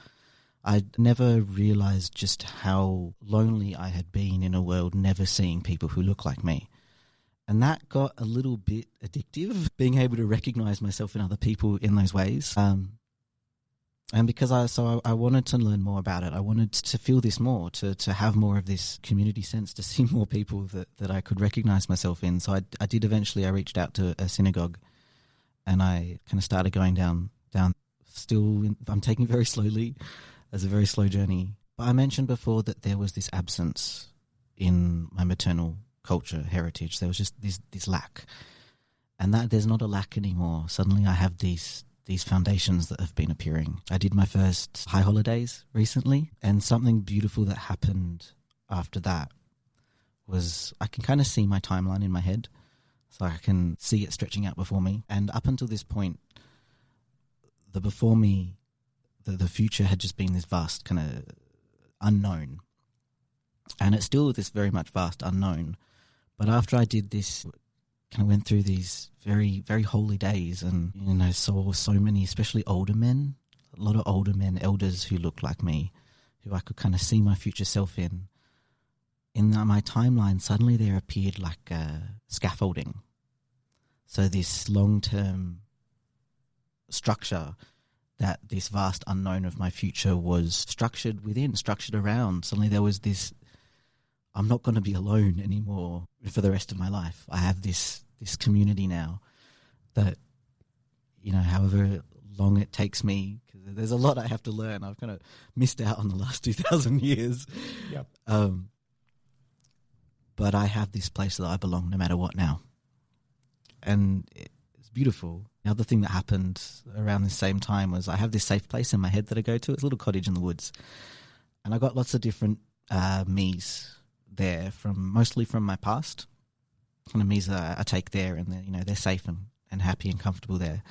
I'd never realized just how lonely I had been in a world never seeing people who look like me. And that got a little bit addictive, being able to recognize myself in other people in those ways. And because I wanted to learn more about it. I wanted to feel this more, to have more of this community sense, to see more people that I could recognize myself in. So I did eventually, I reached out to a synagogue and I kind of started going down. I'm taking it very slowly, as a very slow journey. But I mentioned before that there was this absence in my maternal culture, heritage. There was just this lack. And that there's not a lack anymore. Suddenly I have these foundations that have been appearing. I did my first high holidays recently, and something beautiful that happened after that was I can kind of see my timeline in my head. So I can see it stretching out before me. And up until this point, the before me, the future had just been this vast kind of unknown. And it's still this very much vast unknown. But after I did this, kind of went through these very, very holy days and, saw so many, especially older men, a lot of older men, elders who looked like me, who I could kind of see my future self in. In my timeline, suddenly there appeared like scaffolding. So this long-term structure that this vast unknown of my future was structured around. Suddenly there was this, I'm not going to be alone anymore for the rest of my life. I have this community now that, however long it takes me, because there's a lot I have to learn. I've kind of missed out on the last 2,000 years. Yep. But I have this place that I belong no matter what now. And it's beautiful. The other thing that happened around the same time was I have this safe place in my head that I go to. It's a little cottage in the woods. And I got lots of different me's there, mostly from my past. Kind of me's that I take there, and they're safe and happy and comfortable there.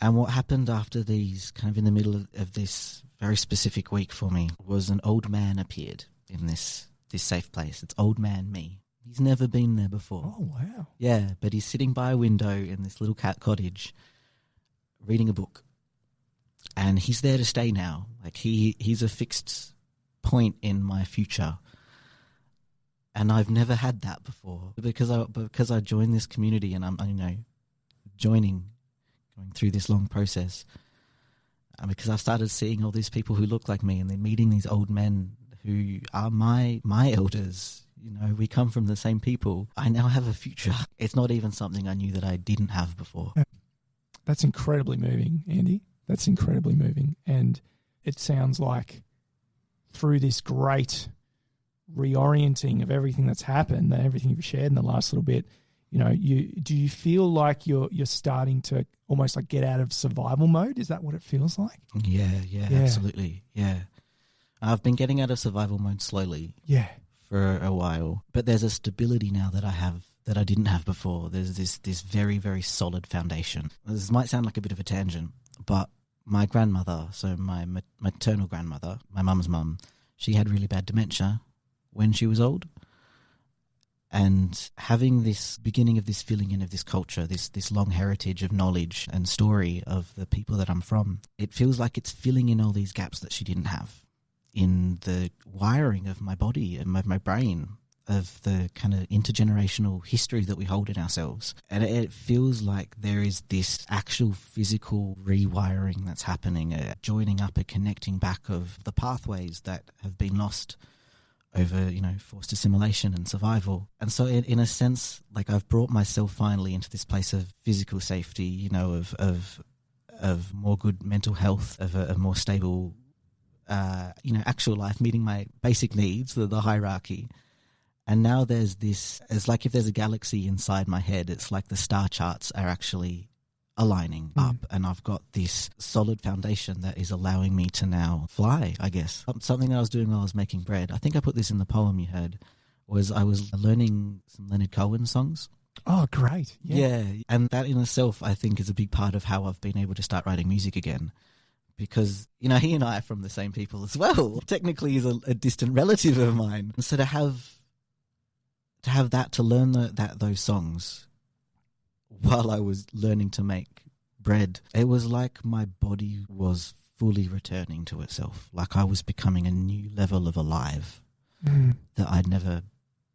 And what happened after these, kind of in the middle of this very specific week for me, was an old man appeared in this safe place. It's old man me. He's never been there before. Oh, wow. Yeah, but he's sitting by a window in this little cat cottage reading a book. And he's there to stay now. Like he's a fixed point in my future. And I've never had that before because I joined this community and I'm going through this long process. And because I started seeing all these people who look like me and then meeting these old men who are my elders. We come from the same people. I now have a future. It's not even something I knew that I didn't have before. That's incredibly moving, Andy. That's incredibly moving. And it sounds like through this great reorienting of everything that's happened, everything you've shared in the last little bit, do you feel like you're starting to almost like get out of survival mode? Is that what it feels like? Yeah, absolutely. Yeah. I've been getting out of survival mode slowly. Yeah. For a while. But there's a stability now that I have that I didn't have before. There's this very, very solid foundation. This might sound like a bit of a tangent, but my grandmother, so my maternal grandmother, my mum's mum, she had really bad dementia when she was old. And having this beginning of this filling in of this culture, this long heritage of knowledge and story of the people that I'm from, it feels like it's filling in all these gaps that she didn't have in the wiring of my body and my brain, of the kind of intergenerational history that we hold in ourselves. And it feels like there is this actual physical rewiring that's happening, joining up, a connecting back of the pathways that have been lost over, forced assimilation and survival. And so in a sense, like, I've brought myself finally into this place of physical safety, of more good mental health, of a more stable, actual life, meeting my basic needs, the hierarchy. And now there's this, it's like if there's a galaxy inside my head, it's like the star charts are actually aligning up, and I've got this solid foundation that is allowing me to now fly, I guess. Something that I was doing while I was making bread, I think I put this in the poem you heard, was I was learning some Leonard Cohen songs. Oh, great. Yeah. And that in itself, I think, is a big part of how I've been able to start writing music again. Because, he and I are from the same people as well. Technically, he's a distant relative of mine. So to learn those songs while I was learning to make bread, it was like my body was fully returning to itself. Like I was becoming a new level of alive that I'd never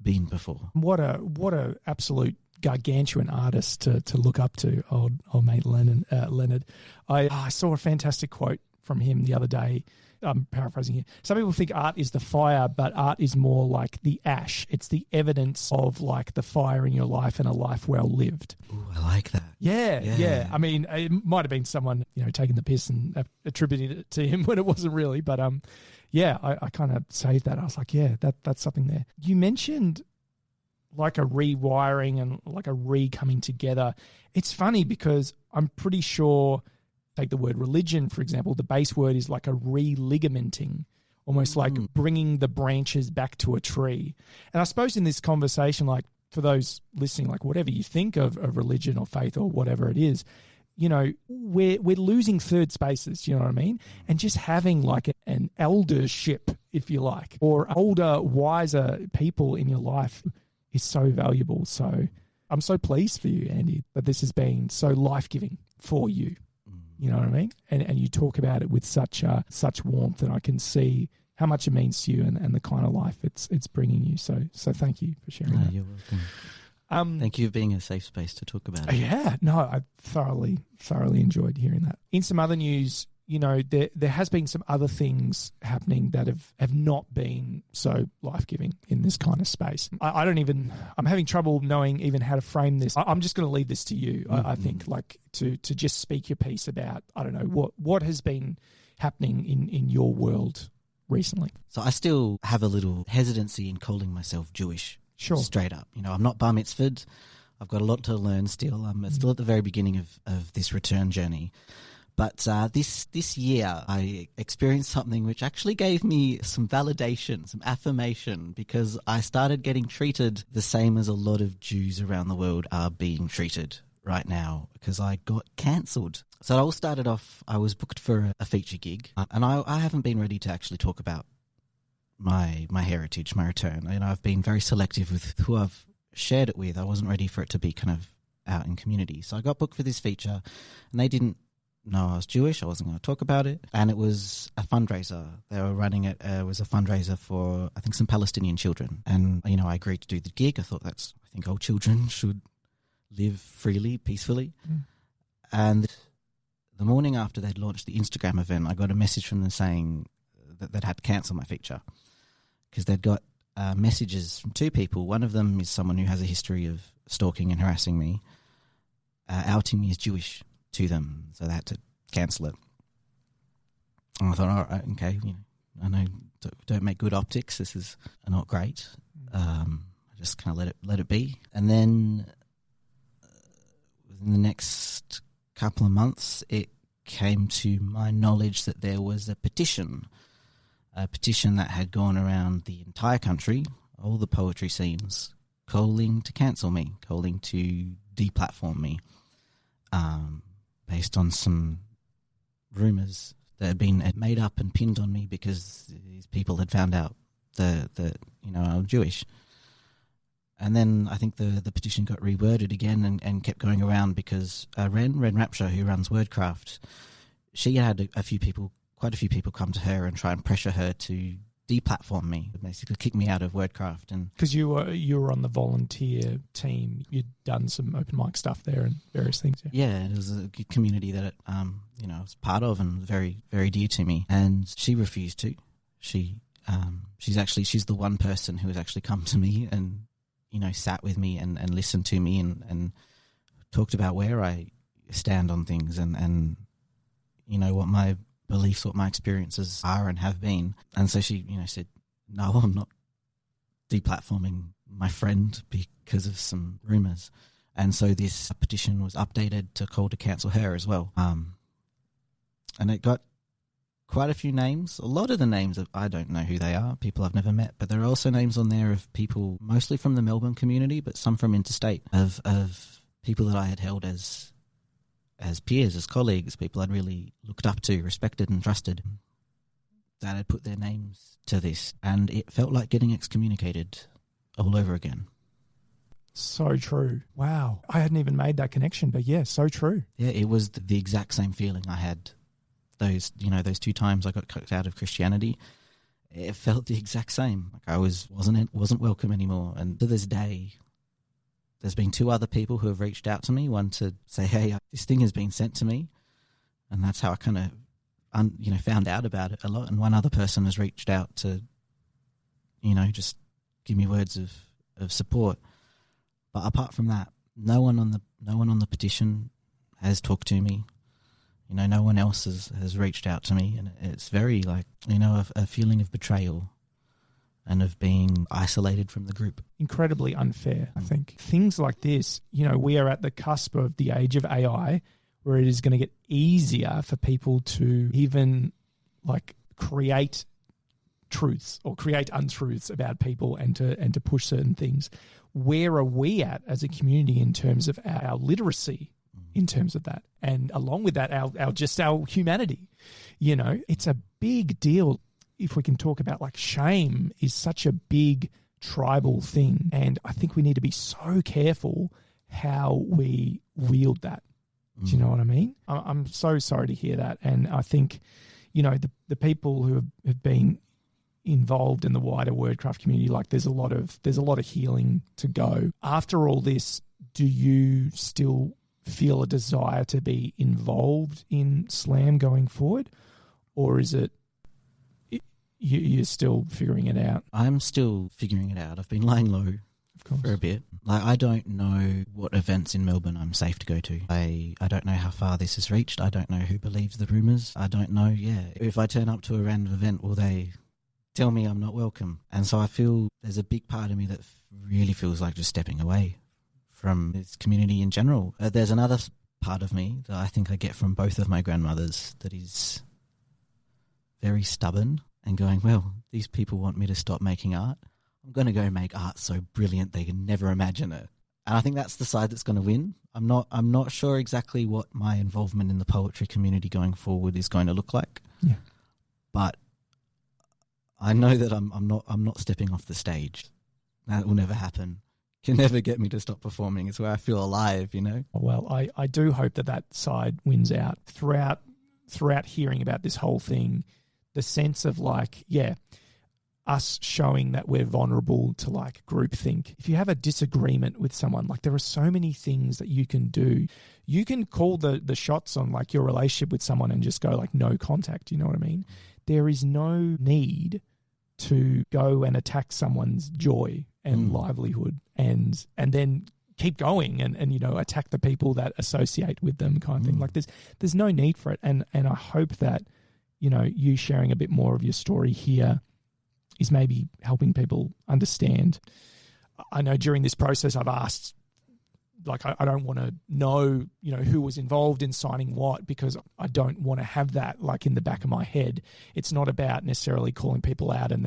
been before. What a absolute gargantuan artist to look up to, old mate Leonard. I saw a fantastic quote from him the other day. I'm paraphrasing here. Some people think art is the fire, but art is more like the ash. It's the evidence of like the fire in your life and a life well lived. Ooh, I like that. Yeah. I mean, it might have been someone, taking the piss and attributing it to him when it wasn't really. But I kind of saved that. I was like, that's something there. You mentioned like a rewiring and like a re-coming together. It's funny because I'm pretty sure, take the word religion, for example, the base word is like a re-ligamenting, almost like bringing the branches back to a tree. And I suppose in this conversation, like for those listening, like whatever you think of religion or faith or whatever it is, we're losing third spaces, you know what I mean? And just having like an eldership, if you like, or older, wiser people in your life is so valuable. So I'm so pleased for you, Andy, that this has been so life-giving for you. You know what I mean? And you talk about it with such warmth, and I can see how much it means to you and the kind of life it's bringing you. So thank you for sharing that. You're welcome. Thank you for being a safe space to talk about it. Yeah, no, I thoroughly enjoyed hearing that. In some other news, there has been some other things happening that have not been so life-giving in this kind of space. I'm having trouble knowing even how to frame this. I'm just going to leave this to you, I think, like to just speak your piece about, I don't know, what has been happening in your world recently. So I still have a little hesitancy in calling myself Jewish. Sure. Straight up. I'm not bar mitzvahed. I've got a lot to learn still. I'm still at the very beginning of this return journey. But this year, I experienced something which actually gave me some validation, some affirmation, because I started getting treated the same as a lot of Jews around the world are being treated right now, because I got cancelled. So it all started off, I was booked for a feature gig, and I haven't been ready to actually talk about my heritage, my return. I've been very selective with who I've shared it with. I wasn't ready for it to be kind of out in community. So I got booked for this feature, and they didn't know I was Jewish. I wasn't going to talk about it. And it was a fundraiser. They were running it. It was a fundraiser for, I think, some Palestinian children. And, I agreed to do the gig. I thought I think all children should live freely, peacefully. And the morning after they'd launched the Instagram event, I got a message from them saying that they'd had to cancel my feature because they'd got messages from two people. One of them is someone who has a history of stalking and harassing me, outing me as Jewish to them, so they had to cancel it. And I thought, all right, okay, I know don't make good optics. This is not great. I just kind of let it be. And then within the next couple of months, it came to my knowledge that there was a petition that had gone around the entire country, all the poetry scenes, calling to cancel me, calling to deplatform me. Based on some rumours that had been made up and pinned on me because these people had found out that I'm Jewish. And then I think the petition got reworded again and kept going around because Ren Rapture, who runs Wordcraft, she had quite a few people come to her and try and pressure her to deplatform me, basically kick me out of Wordcraft. And because you were on the volunteer team, you'd done some open mic stuff there and various things. Yeah, it was a good community that I was part of and very, very dear to me. And she refused to. She's the one person who has actually come to me and sat with me and listened to me and talked about where I stand on things and what my beliefs, what my experiences are and have been. And so she, said, no, I'm not deplatforming my friend because of some rumours. And so this petition was updated to call to cancel her as well. And it got quite a few names. A lot of the names, I don't know who they are, people I've never met, but there are also names on there of people, mostly from the Melbourne community, but some from interstate, of people that I had held as peers, as colleagues, people I'd really looked up to, respected and trusted, that had put their names to this. And it felt like getting excommunicated all over again. So true. Wow. I hadn't even made that connection, but yeah, so true. Yeah, it was the exact same feeling I had those 2 times I got kicked out of Christianity. It felt the exact same. Like I wasn't welcome anymore. And to this day, there's been 2 other people who have reached out to me, one to say, hey, this thing has been sent to me. And that's how I kind of, found out about it a lot. And one other person has reached out to, just give me words of support. But apart from that, no one on the petition has talked to me. No one else has reached out to me. And it's very a feeling of betrayal and of being isolated from the group. Incredibly unfair, I think. Things like this, we are at the cusp of the age of AI where it is going to get easier for people to even create truths or create untruths about people and to push certain things. Where are we at as a community in terms of our literacy, in terms of that? And along with that, our humanity. It's a big deal. If we can talk about shame is such a big tribal thing. And I think we need to be so careful how we wield that. Do you know what I mean? I'm so sorry to hear that. And I think, the people who have been involved in the wider Wordcraft community, there's a lot of healing to go. After all this, do you still feel a desire to be involved in Slam going forward? Or is it you're still figuring it out? I'm still figuring it out. I've been lying low for a bit. I don't know what events in Melbourne I'm safe to go to. I don't know how far this has reached. I don't know who believes the rumours. I don't know, if I turn up to a random event, will they tell me I'm not welcome? And so I feel there's a big part of me that really feels like just stepping away from this community in general. There's another part of me that I think I get from both of my grandmothers that is very stubborn and going, well, these people want me to stop making art. I'm going to go make art so brilliant they can never imagine it. And I think that's the side that's going to win. I'm not sure exactly what my involvement in the poetry community going forward is going to look like. Yeah. But I know that I'm not stepping off the stage. That will never happen. Can never get me to stop performing. It's where I feel alive, Well, I do hope that side wins out. Throughout hearing about this whole thing, the sense of us showing that we're vulnerable to groupthink. If you have a disagreement with someone, there are so many things that you can do. You can call the shots on your relationship with someone and just go no contact. You know what I mean? There is no need to go and attack someone's joy and livelihood and then keep going and attack the people that associate with them kind of thing. There's no need for it. And I hope that, you sharing a bit more of your story here is maybe helping people understand. I know during this process I've asked, I don't want to know, who was involved in signing what, because I don't want to have that in the back of my head. It's not about necessarily calling people out and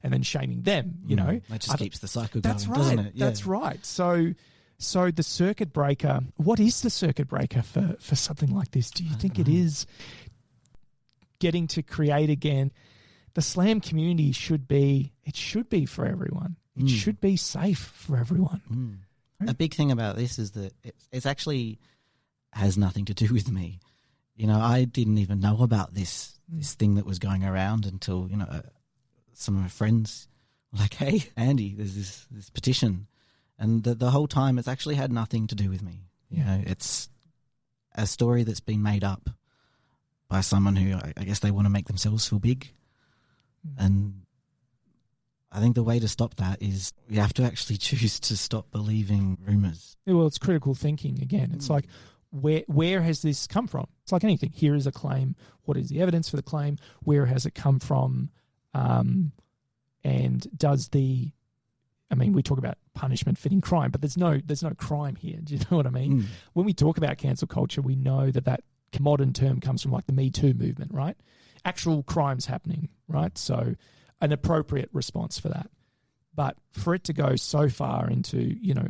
then shaming them, That just keeps the cycle going, doesn't it? Yeah. That's right. So the circuit breaker, what is the circuit breaker for something like this? Do you think it is getting to create again. The slam community should be for everyone. It should be safe for everyone. A big thing about this is that it's actually has nothing to do with me. You know, I didn't even know about this thing that was going around until, you know, some of my friends were like, hey, Andy, there's this petition. And the whole time it's actually had nothing to do with me. You know, it's a story that's been made up by someone who I guess they want to make themselves feel big. And I think the way to stop that is you have to actually choose to stop believing rumours. Yeah, well, it's critical thinking again. It's like, where has this come from? It's like anything. Here is a claim. What is the evidence for the claim? Where has it come from? And does we talk about punishment fitting crime, but there's no crime here. Do you know what I mean? When we talk about cancel culture, we know that modern term comes from like the Me Too movement, right? Actual crimes happening, right? So an appropriate response for that. But for it to go so far into, you know,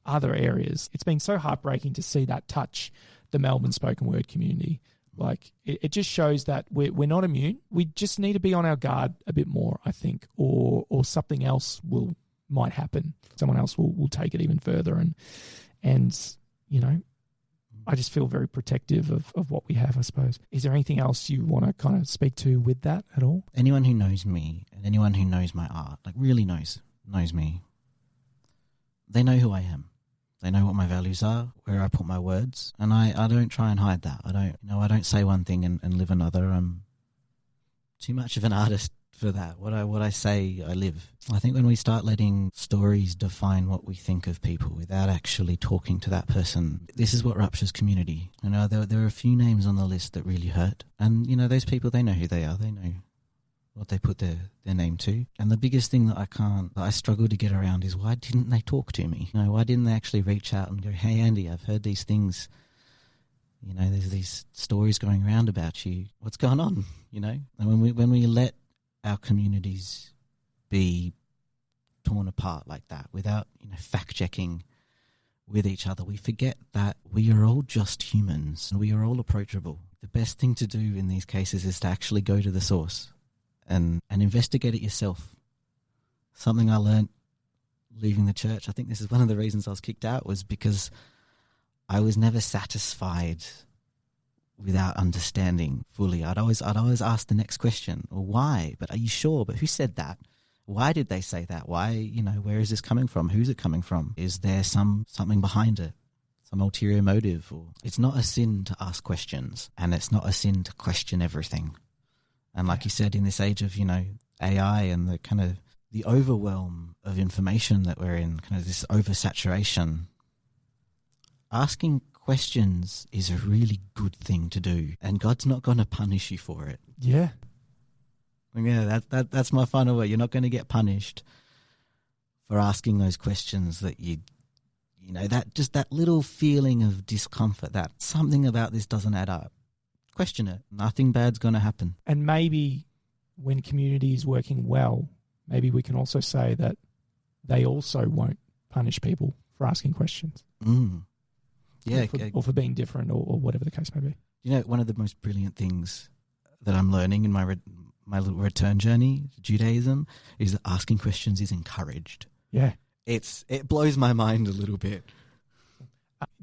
other areas, it's been so heartbreaking to see that touch the Melbourne spoken word community. Like it just shows that we're not immune. We just need to be on our guard a bit more, I think, or something else might happen. Someone else will take it even further, and you know, I just feel very protective of what we have, I suppose. Is there anything else you want to kind of speak to with that at all? Anyone who knows me and anyone who knows my art, like really knows me, they know who I am. They know what my values are, where I put my words, and I don't try and hide that. I don't say one thing and live another. I'm too much of an artist for that. What I say, I live. I think when we start letting stories define what we think of people without actually talking to that person, this is what ruptures community. You know, there are a few names on the list that really hurt, and you know, those people, they know who they are. They know what they put their name to. And the biggest thing that I struggle to get around is, why didn't they talk to me? You know, why didn't they actually reach out and go, hey Andy, I've heard these things, you know, there's these stories going around about you. What's going on? You know, and when we let our communities be torn apart like that without, you know, fact checking with each other, we forget that we are all just humans and we are all approachable. The best thing to do in these cases is to actually go to the source and investigate it yourself. Something I learned leaving the church, I think this is one of the reasons I was kicked out, was because I was never satisfied without understanding fully. I'd always ask the next question, or why? But are you sure? But who said that? Why did they say that? Why, you know, where is this coming from? Who's it coming from? Is there something behind it? Some ulterior motive? Or it's not a sin to ask questions, and it's not a sin to question everything. And like you said, in this age of, you know, AI and the kind of the overwhelm of information that we're in, kind of this oversaturation, asking questions is a really good thing to do, and God's not going to punish you for it. Yeah. Yeah, that's my final word. You're not going to get punished for asking those questions that you know, that just that little feeling of discomfort, that something about this doesn't add up. Question it. Nothing bad's going to happen. And maybe when community is working well, maybe we can also say that they also won't punish people for asking questions. Yeah. Or for being different, or whatever the case may be. You know, one of the most brilliant things that I'm learning in my little return journey to Judaism is that asking questions is encouraged. Yeah. It blows my mind a little bit.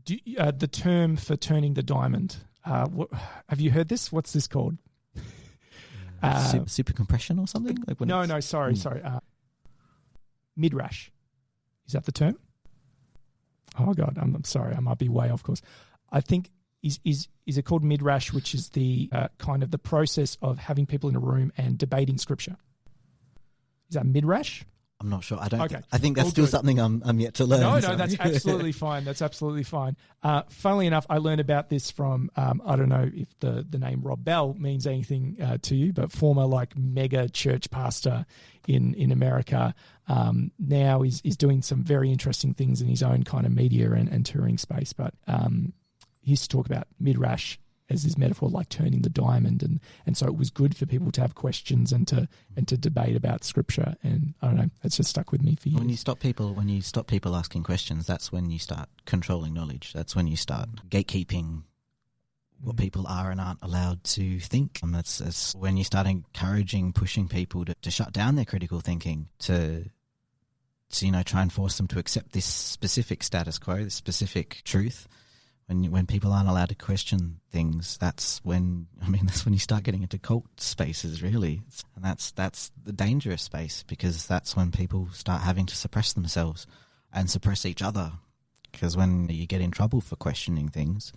The term for turning the diamond, have you heard this? What's this called? Super compression or something? Like no, sorry. Midrash. Is that the term? Oh God, I'm sorry. I might be way off course. I think is it called midrash, which is the kind of the process of having people in a room and debating scripture. Is that midrash? I'm not sure. I don't. Okay. I think that's still something I'm yet to learn. No, that's absolutely fine. That's absolutely fine. Funnily enough, I learned about this from I don't know if the name Rob Bell means anything to you, but former like mega church pastor in America. Now is doing some very interesting things in his own kind of media and touring space. But he used to talk about midrash as this metaphor, like turning the diamond, and so it was good for people to have questions and to debate about scripture. And I don't know, it's just stuck with me for years. When you stop people asking questions, that's when you start controlling knowledge. That's when you start gatekeeping what people are and aren't allowed to think. And that's when you start encouraging, pushing people to shut down their critical thinking, to try and force them to accept this specific status quo, this specific truth. When people aren't allowed to question things, that's when you start getting into cult spaces, really. And that's the dangerous space, because that's when people start having to suppress themselves and suppress each other. Because when you get in trouble for questioning things,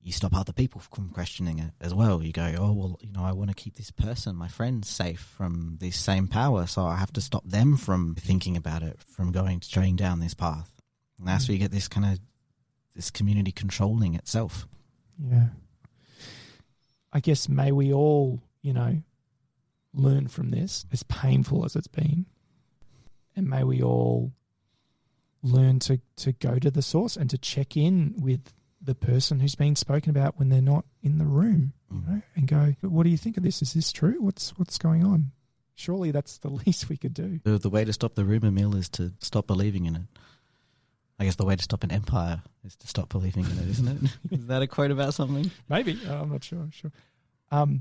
you stop other people from questioning it as well. You go, oh, well, I want to keep this person, my friend, safe from this same power, so I have to stop them from thinking about it, from straying down this path. And that's where you get this kind of this community controlling itself. Yeah. I guess may we all, learn from this, as painful as it's been, and may we all learn to go to the source and to check in with the person who's being spoken about when they're not in the room, and go, what do you think of this? Is this true? What's going on? Surely that's the least we could do. The way to stop the rumor mill is to stop believing in it. I guess the way to stop an empire is to stop believing in it, isn't it? Is that a quote about something? Maybe. I'm not sure.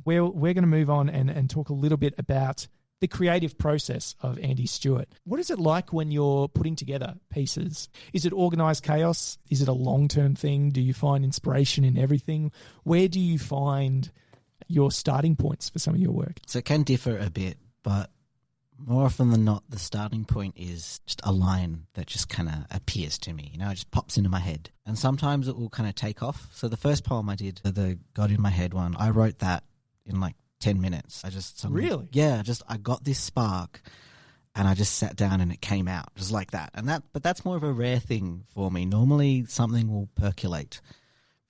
We're going to move on and talk a little bit about the creative process of Andi Stewart. What is it like when you're putting together pieces? Is it organised chaos? Is it a long-term thing? Do you find inspiration in everything? Where do you find your starting points for some of your work? So it can differ a bit, but more often than not, the starting point is just a line that just kind of appears to me. It just pops into my head. And sometimes it will kind of take off. So the first poem I did, the God in My Head one, I wrote that in like 10 minutes. Really? Yeah, I got this spark and I just sat down and it came out just like that. But that's more of a rare thing for me. Normally something will percolate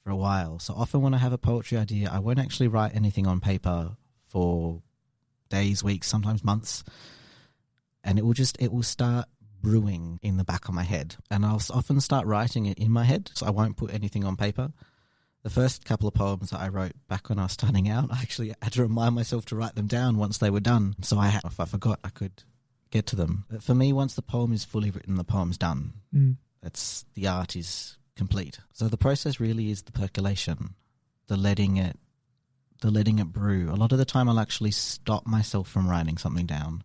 for a while. So often when I have a poetry idea, I won't actually write anything on paper for days, weeks, sometimes months. And it will start brewing in the back of my head. And I'll often start writing it in my head, so I won't put anything on paper. The first couple of poems that I wrote back when I was starting out, I actually had to remind myself to write them down once they were done. So if I forgot, I could get to them. But for me, once the poem is fully written, the poem's done. The art is complete. So the process really is the percolation, the letting it brew. A lot of the time I'll actually stop myself from writing something down,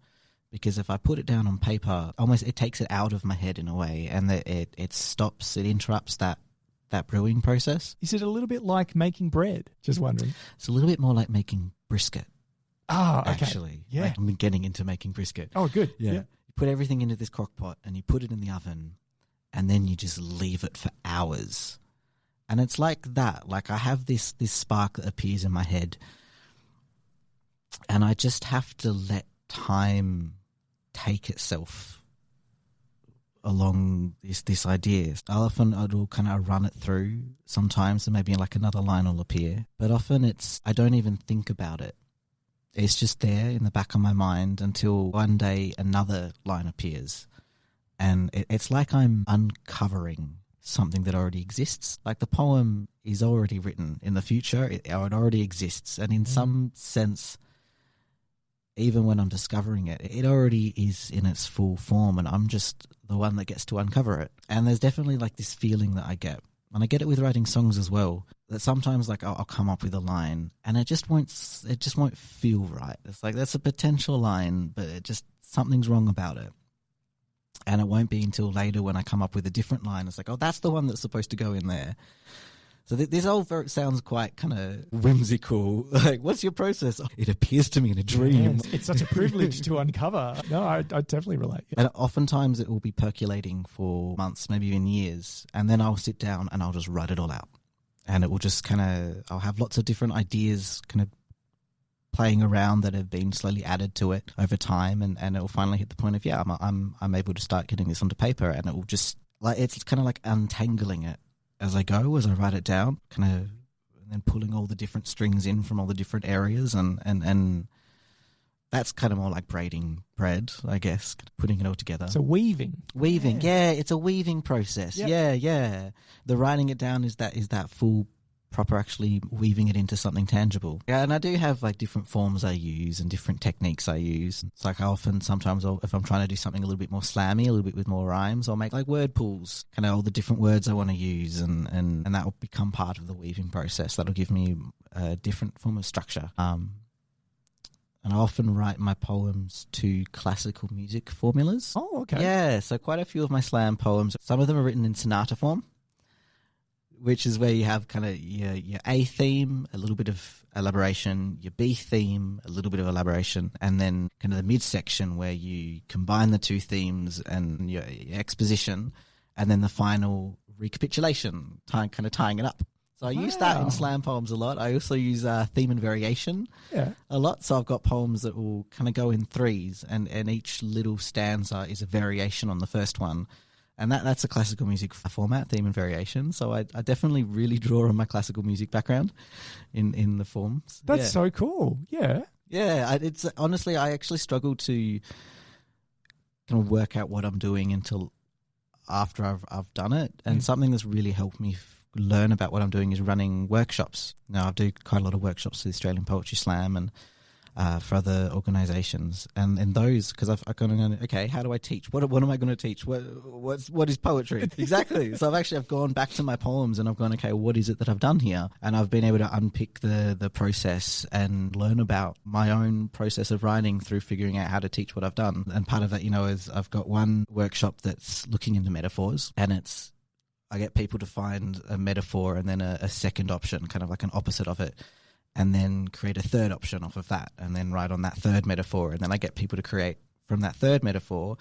because if I put it down on paper, almost it takes it out of my head in a way, and it interrupts that brewing process. Is it a little bit like making bread? Just wondering. It's a little bit more like making brisket. Ah, okay. Actually. Yeah. Like I'm getting into making brisket. Oh, good. Yeah. You put everything into this crock pot and you put it in the oven and then you just leave it for hours. And it's like that. Like I have this spark that appears in my head and I just have to let time take itself along this idea. I'll kind of run it through sometimes and maybe like another line will appear. But often I don't even think about it. It's just there in the back of my mind until one day another line appears. And it's like I'm uncovering something that already exists. Like the poem is already written in the future, it already exists. And in some sense, even when I'm discovering it, it already is in its full form and I'm just the one that gets to uncover it. And there's definitely like this feeling that I get. And I get it with writing songs as well, that sometimes like I'll come up with a line and it just won't feel right. It's like that's a potential line, but something's wrong about it. And it won't be until later when I come up with a different line. It's like, oh, that's the one that's supposed to go in there. So this all sounds quite kind of whimsical. Like, what's your process? Oh, it appears to me in a dream. Yeah, it's such a privilege to uncover. No, I definitely relate. Yeah. And oftentimes it will be percolating for months, maybe even years. And then I'll sit down and I'll just write it all out. And it will just I'll have lots of different ideas kind of playing around that have been slowly added to it over time. And it will finally hit the point of, I'm able to start getting this onto paper. And it will just, like, it's kind of like untangling it as I go, as I write it down, and then pulling all the different strings in from all the different areas, and that's kind of more like braiding bread, I guess, putting it all together. So weaving. Yeah, it's a weaving process. Yep. Yeah. The writing it down is that full proper actually weaving it into something tangible. Yeah, and I do have like different forms I use and different techniques I use. It's like sometimes if I'm trying to do something a little bit more slammy, a little bit with more rhymes, I'll make like word pools, kind of all the different words I want to use, and that will become part of the weaving process. That'll give me a different form of structure. And I often write my poems to classical music formulas. Oh, okay. Yeah, so quite a few of my slam poems, some of them are written in sonata form, which is where you have kind of your A theme, a little bit of elaboration, your B theme, a little bit of elaboration, and then kind of the midsection where you combine the two themes and your exposition, and then the final recapitulation, tying it up. So I use that in slam poems a lot. I also use theme and variation a lot. So I've got poems that will kind of go in threes, and each little stanza is a variation on the first one. And that's a classical music format, theme and variation. So I definitely really draw on my classical music background in the forms. That's so cool. Yeah. Yeah. It's honestly, I actually struggle to kind of work out what I'm doing until after I've done it. And something that's really helped me learn about what I'm doing is running workshops. Now, I do quite a lot of workshops for the Australian Poetry Slam and for other organisations, and in those, because I've kind of gone, okay, how do I teach? What am I going to teach? What is poetry exactly? So I've gone back to my poems and I've gone, okay, what is it that I've done here? And I've been able to unpick the process and learn about my own process of writing through figuring out how to teach what I've done. And part of that, is I've got one workshop that's looking into metaphors, and I get people to find a metaphor and then a second option, kind of like an opposite of it, and then create a third option off of that, and then write on that third metaphor. And then I get people to create from that third metaphor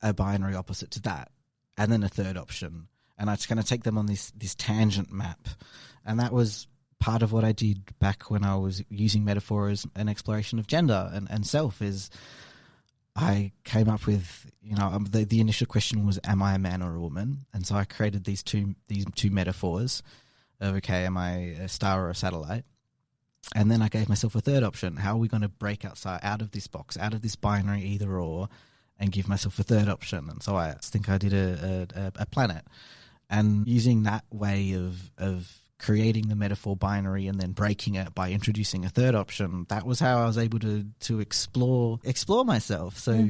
a binary opposite to that, and then a third option. And I just kind of take them on this tangent map. And that was part of what I did back when I was using metaphor as an exploration of gender and self. Is I came up with, the initial question was, am I a man or a woman? And so I created these two metaphors of, okay, am I a star or a satellite? And then I gave myself a third option. How are we going to break out of this box, out of this binary either or, and give myself a third option? And so I think I did a planet. And using that way of creating the metaphor binary and then breaking it by introducing a third option, that was how I was able to explore myself. So,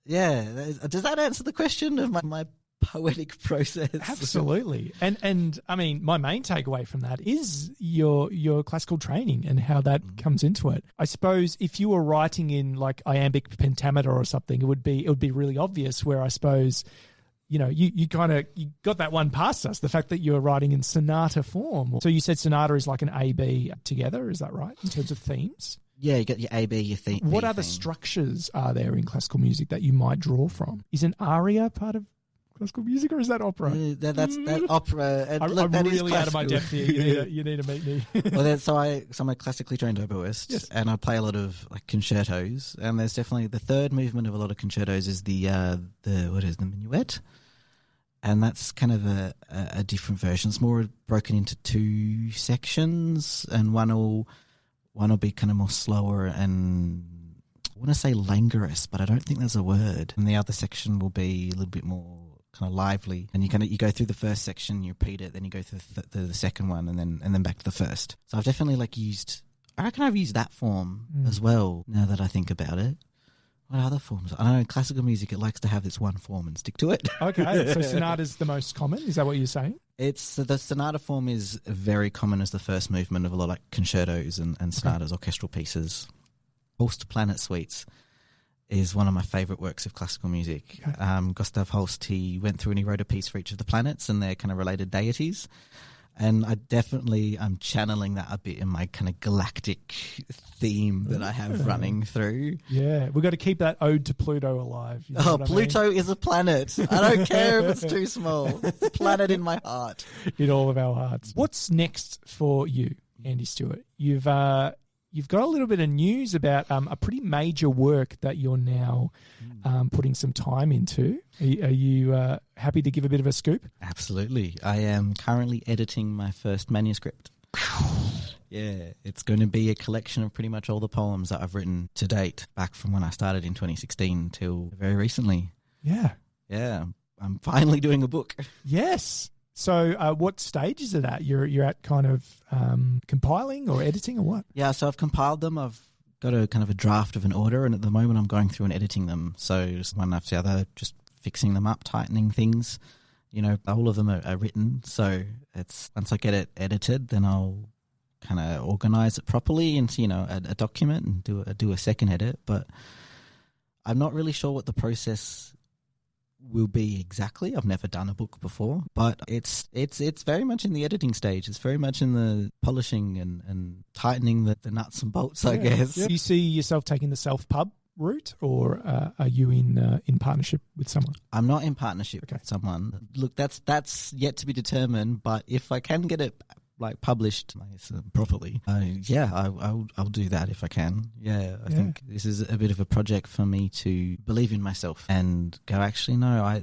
does that answer the question of my poetic process? Absolutely. And I mean, my main takeaway from that is your classical training and how that comes into it. I suppose if you were writing in like iambic pentameter or something, it would be really obvious, where I suppose you got that one past us, the fact that you're writing in sonata form. So you said sonata is like an A-B together, is that right, in terms of themes? Yeah, you got your A-B, your theme. What other structures are there in classical music that you might draw from? Is an aria part of classical music, or is that opera? That's opera. And I'm really out of my depth here. You need to meet me. Well, so I'm a classically trained oboist, and I play a lot of like concertos. And there's definitely the third movement of a lot of concertos is the minuet. And that's kind of a different version. It's more broken into two sections, and one will be kind of more slower and, I want to say languorous, but I don't think there's a word. And the other section will be a little bit more kind of lively. And you go through the first section, you repeat it, then you go through the second one, and then back to the first. So I've definitely I reckon I've used that form as well, now that I think about it. What other forms? I know in classical music it likes to have this one form and stick to it. Okay, so sonata's the most common. Is that what you're saying? The sonata form is very common as the first movement of a lot of like concertos and sonatas, orchestral pieces. Holst Planet Suites is one of my favourite works of classical music. Okay. Gustav Holst, he went through and he wrote a piece for each of the planets and their kind of related deities. And I'm channeling that a bit in my kind of galactic theme that I have running through. Yeah, we've got to keep that ode to Pluto alive. You know Pluto is a planet. I don't care if it's too small. It's a planet in my heart. In all of our hearts. What's next for you, Andi Stewart? You've got a little bit of news about a pretty major work that you're now putting some time into. Are you happy to give a bit of a scoop? Absolutely. I am currently editing my first manuscript. Yeah, it's going to be a collection of pretty much all the poems that I've written to date, back from when I started in 2016 till very recently. Yeah. Yeah, I'm finally doing a book. Yes. So what stage is it at? You're at kind of compiling or editing or what? Yeah, so I've compiled them. I've got a kind of a draft of an order, and at the moment I'm going through and editing them. So just one after the other, just fixing them up, tightening things. All of them are written. So it's once I get it edited, then I'll kind of organize it properly into a document and do a second edit. But I'm not really sure what the process will be exactly. I've never done a book before, but it's very much in the editing stage. It's very much in the polishing and tightening the nuts and bolts, I guess. Yeah. Do you see yourself taking the self-pub route, or are you in partnership with someone? I'm not in partnership with someone. Look, that's yet to be determined, but if I can get it published properly, I'll do that if I can. I think this is a bit of a project for me to believe in myself and go, actually no,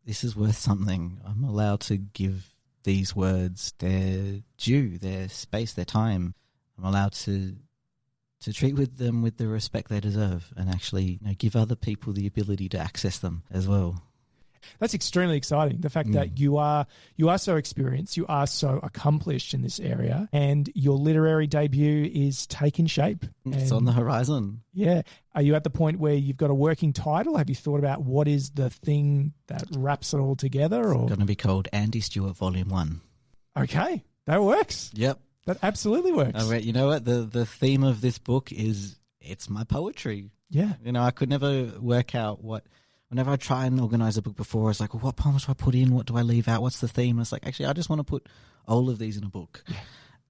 this is worth something. I'm allowed to give these words their due, their space, their time. I'm allowed to treat with them with the respect they deserve, and actually give other people the ability to access them as well. That's extremely exciting. The fact that you are so experienced, you are so accomplished in this area, and your literary debut is taking shape. It's on the horizon. Yeah. Are you at the point where you've got a working title? Have you thought about what is the thing that wraps it all together? It's going to be called Andi Stewart Volume 1. Okay. That works. Yep. That absolutely works. You know what? The theme of this book is, it's my poetry. Yeah. I could never work out whenever I try and organize a book before, it's like, well, what poems do I put in? What do I leave out? What's the theme? And it's like, actually, I just want to put all of these in a book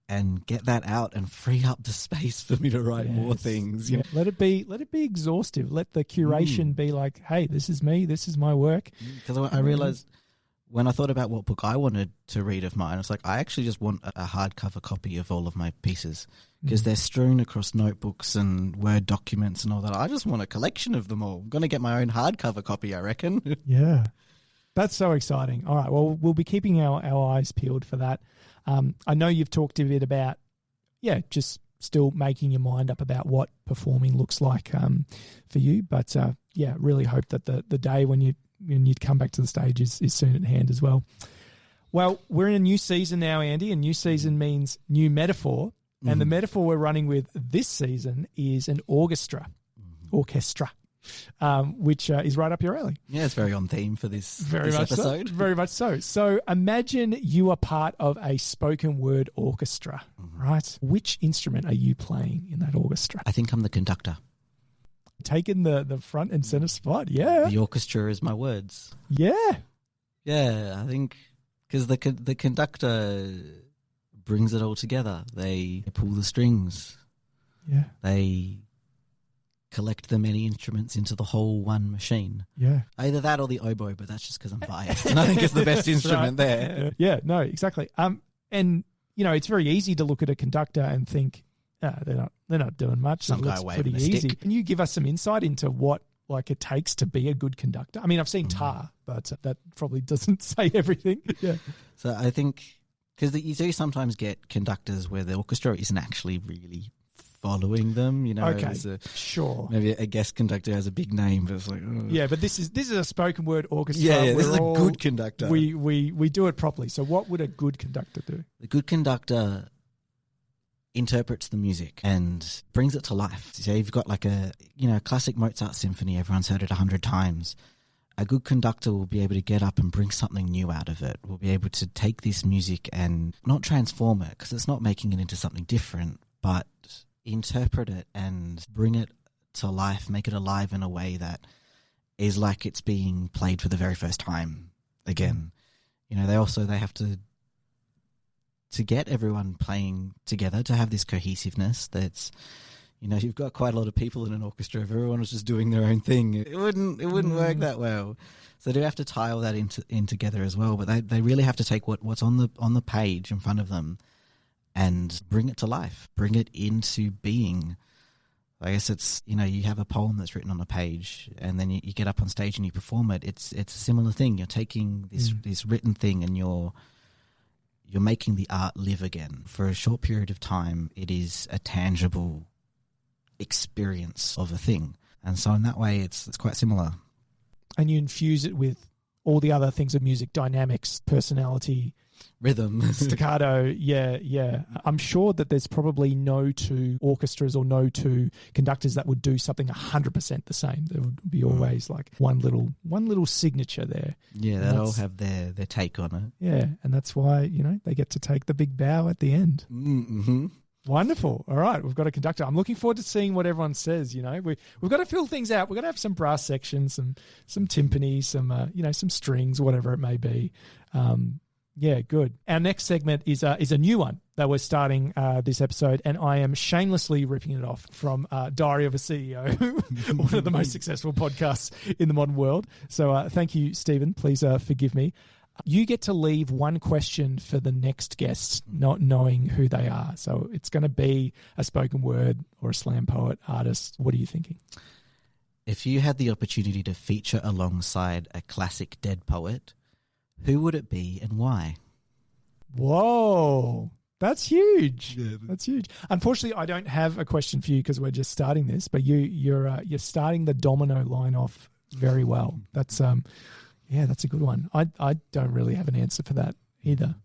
and get that out and free up the space for me to write more things. You know? Let it be exhaustive. Let the curation be like, hey, this is me. This is my work. Because I realized when I thought about what book I wanted to read of mine, it's like, I actually just want a hardcover copy of all of my pieces, because they're strewn across notebooks and Word documents and all that. I just want a collection of them all. I'm going to get my own hardcover copy, I reckon. Yeah. That's so exciting. All right. Well, we'll be keeping our eyes peeled for that. I know you've talked a bit about, just still making your mind up about what performing looks like for you. But, really hope that the day when you'd come back to the stage is soon at hand as well. Well, we're in a new season now, Andy, and new season means new metaphor. And the metaphor we're running with this season is an orchestra, which is right up your alley. Yeah, it's very on theme for this episode. Very much so. So imagine you are part of a spoken word orchestra, right? Which instrument are you playing in that orchestra? I think I'm the conductor. Taking the front and center spot, yeah. The orchestra is my words. Yeah. Yeah, I think because the conductor brings it all together. They pull the strings. Yeah. They collect the many instruments into the whole one machine. Yeah. Either that or the oboe, but that's just because I'm biased. And I think it's the best instrument there. Yeah, no, exactly. And, it's very easy to look at a conductor and think, they're not doing much. Some guy waving a stick. Can you give us some insight into what it takes to be a good conductor? I mean, I've seen Tar, but that probably doesn't say everything. Yeah. So I think, because you do sometimes get conductors where the orchestra isn't actually really following them, Okay, sure. Maybe a guest conductor has a big name, but it's like, oh. Yeah, but this is a spoken word orchestra. Yeah, this is a good conductor. We do it properly. So what would a good conductor do? The good conductor interprets the music and brings it to life. So you've got like a classic Mozart symphony, everyone's heard it 100 times. A good conductor will be able to get up and bring something new out of it. Will be able to take this music and not transform it, because it's not making it into something different, but interpret it and bring it to life, make it alive in a way that is like it's being played for the very first time again. They have to get everyone playing together, to have this cohesiveness that's, you've got quite a lot of people in an orchestra. If everyone was just doing their own thing, it wouldn't work that well. So they do have to tie all that in together as well. But they really have to take what's on the page in front of them and bring it to life, bring it into being. I guess it's, you have a poem that's written on a page, and then you get up on stage and you perform it. It's a similar thing. You're taking this written thing and you're making the art live again. For a short period of time, it is a tangible experience of a thing. And so in that way, it's quite similar. And you infuse it with all the other things of music, dynamics, personality, Rhythm. staccato. Yeah. I'm sure that there's probably no two orchestras or no two conductors that would do something 100% the same. There would be always like one little signature there. Yeah, they all have their take on it. Yeah, and that's why, they get to take the big bow at the end. Mm-hmm. Wonderful. All right, we've got a conductor. I'm looking forward to seeing what everyone says. We've got to fill things out. We've got to have some brass sections, some timpani, some strings, whatever it may be. Yeah, good. Our next segment is a new one that we're starting this episode, and I am shamelessly ripping it off from Diary of a CEO, one of the most successful podcasts in the modern world. So thank you, Stephen. Please forgive me. You get to leave one question for the next guest, not knowing who they are. So it's going to be a spoken word or a slam poet, artist. What are you thinking? If you had the opportunity to feature alongside a classic dead poet, who would it be and why? Whoa, that's huge. Yeah, that's huge. Unfortunately, I don't have a question for you because we're just starting this, but you're starting the domino line off very well. That's that's a good one. I don't really have an answer for that either.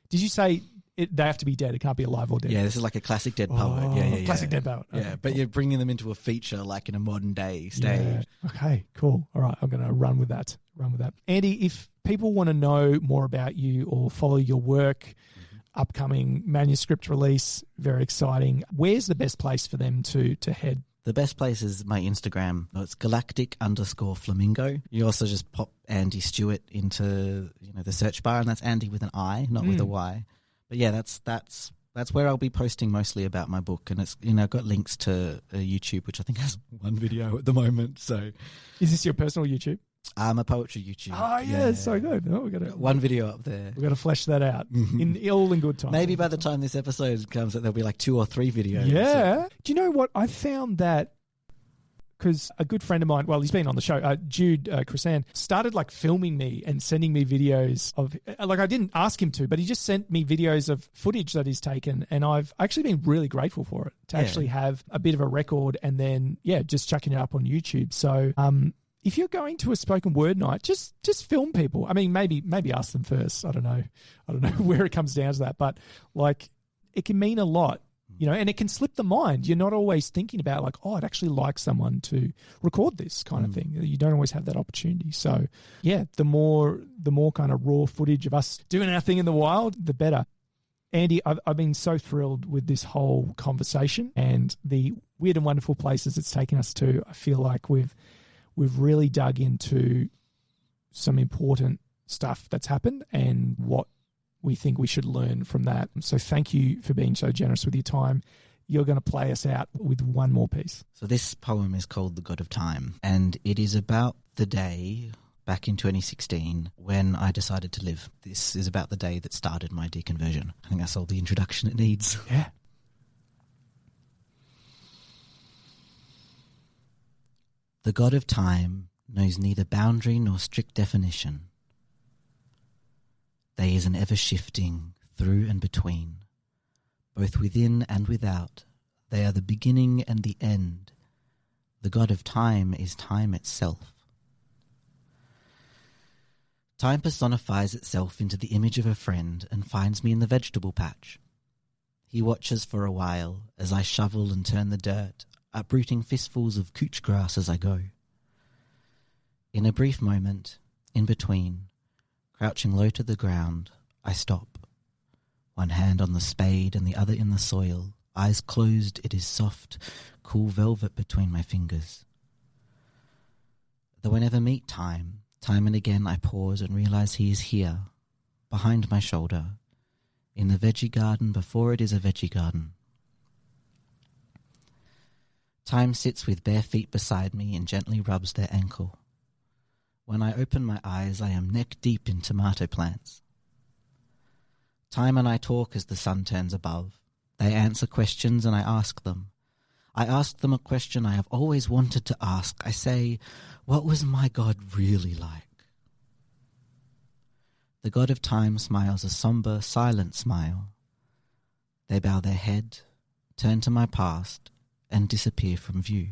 Did you say they have to be dead? It can't be alive or dead. Yeah, this is like a classic dead poet. Yeah. Classic dead poet. Okay, yeah, but cool. You're bringing them into a feature like in a modern day stage. Yeah. Okay, cool. All right, I'm going to run with that. Andi, if people want to know more about you or follow your work, upcoming manuscript release, very exciting, where's the best place for them to head? The best place is my Instagram. It's galactic_flamingo. You also just pop Andi Stewart into the search bar, and that's Andi with an I, not with a Y. But yeah, that's where I'll be posting mostly about my book, and it's I've got links to YouTube, which I think has one video at the moment. So, is this your personal YouTube? A poetry YouTube. Oh yeah, it's so good. Oh, we got one video up there. We've got to flesh that out in good time. Maybe by the time this episode comes, there'll be like 2 or 3 videos. Yeah. So. Do you know what I found that? Because a good friend of mine, well, he's been on the show, Jude Chrisan, started like filming me and sending me videos of, like I didn't ask him to, but he just sent me videos of footage that he's taken, and I've actually been really grateful for it, to actually have a bit of a record and then, just chucking it up on YouTube. So if you're going to a spoken word night, just film people. I mean, maybe ask them first. I don't know where it comes down to that, but like it can mean a lot. And it can slip the mind. You're not always thinking about like, I'd actually like someone to record this kind of thing. You don't always have that opportunity. So, yeah, the more kind of raw footage of us doing our thing in the wild, the better. Andi, I've been so thrilled with this whole conversation and the weird and wonderful places it's taken us to. I feel like we've really dug into some important stuff that's happened and what we think we should learn from that. So thank you for being so generous with your time. You're going to play us out with one more piece. So this poem is called The God of Time, and it is about the day back in 2016 when I decided to live. This is about the day that started my deconversion. I think that's all the introduction it needs. Yeah. The God of Time knows neither boundary nor strict definition. They is an ever-shifting through and between. Both within and without, they are the beginning and the end. The God of Time is time itself. Time personifies itself into the image of a friend and finds me in the vegetable patch. He watches for a while as I shovel and turn the dirt, uprooting fistfuls of couch grass as I go. In a brief moment, in between, crouching low to the ground, I stop. One hand on the spade and the other in the soil. Eyes closed, it is soft, cool velvet between my fingers. Though I never meet time and again I pause and realize he is here, behind my shoulder, in the veggie garden before it is a veggie garden. Time sits with bare feet beside me and gently rubs their ankle. When I open my eyes, I am neck deep in tomato plants. Time and I talk as the sun turns above. They answer questions and I ask them. I ask them a question I have always wanted to ask. I say, what was my God really like? The God of Time smiles a somber, silent smile. They bow their head, turn to my past, and disappear from view.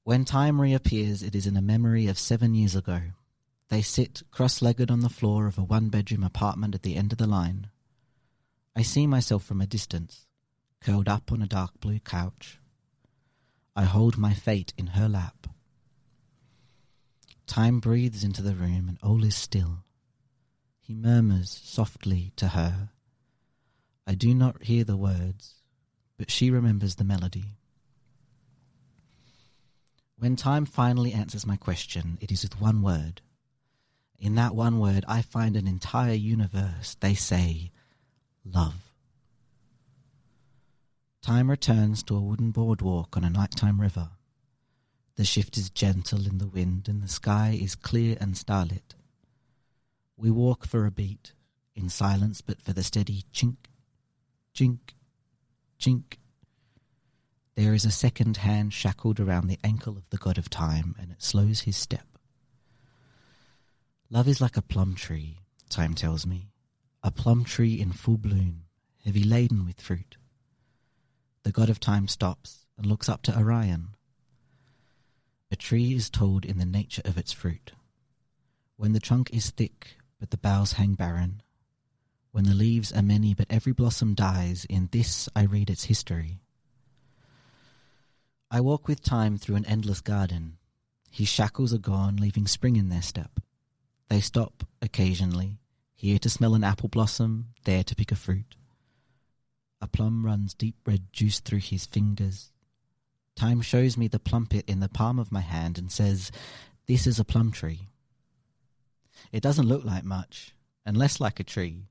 When time reappears, it is in a memory of 7 years ago. They sit cross-legged on the floor of a one-bedroom apartment at the end of the line. I see myself from a distance, curled up on a dark blue couch. I hold my fate in her lap. Time breathes into the room and all is still. He murmurs softly to her. I do not hear the words, but she remembers the melody. When time finally answers my question, it is with one word. In that one word, I find an entire universe. They say, love. Time returns to a wooden boardwalk on a nighttime river. The shift is gentle in the wind and the sky is clear and starlit. We walk for a beat, in silence but for the steady chink, chink, chink. There is a second hand shackled around the ankle of the god of time, and it slows his step. Love is like a plum tree, time tells me. A plum tree in full bloom, heavy laden with fruit. The god of time stops and looks up to Orion. A tree is told in the nature of its fruit. When the trunk is thick, but the boughs hang barren. When the leaves are many, but every blossom dies, in this I read its history. I walk with time through an endless garden. His shackles are gone, leaving spring in their step. They stop occasionally, here to smell an apple blossom, there to pick a fruit. A plum runs deep red juice through his fingers. Time shows me the plumpet in the palm of my hand and says, "This is a plum tree." It doesn't look like much, and less like a tree.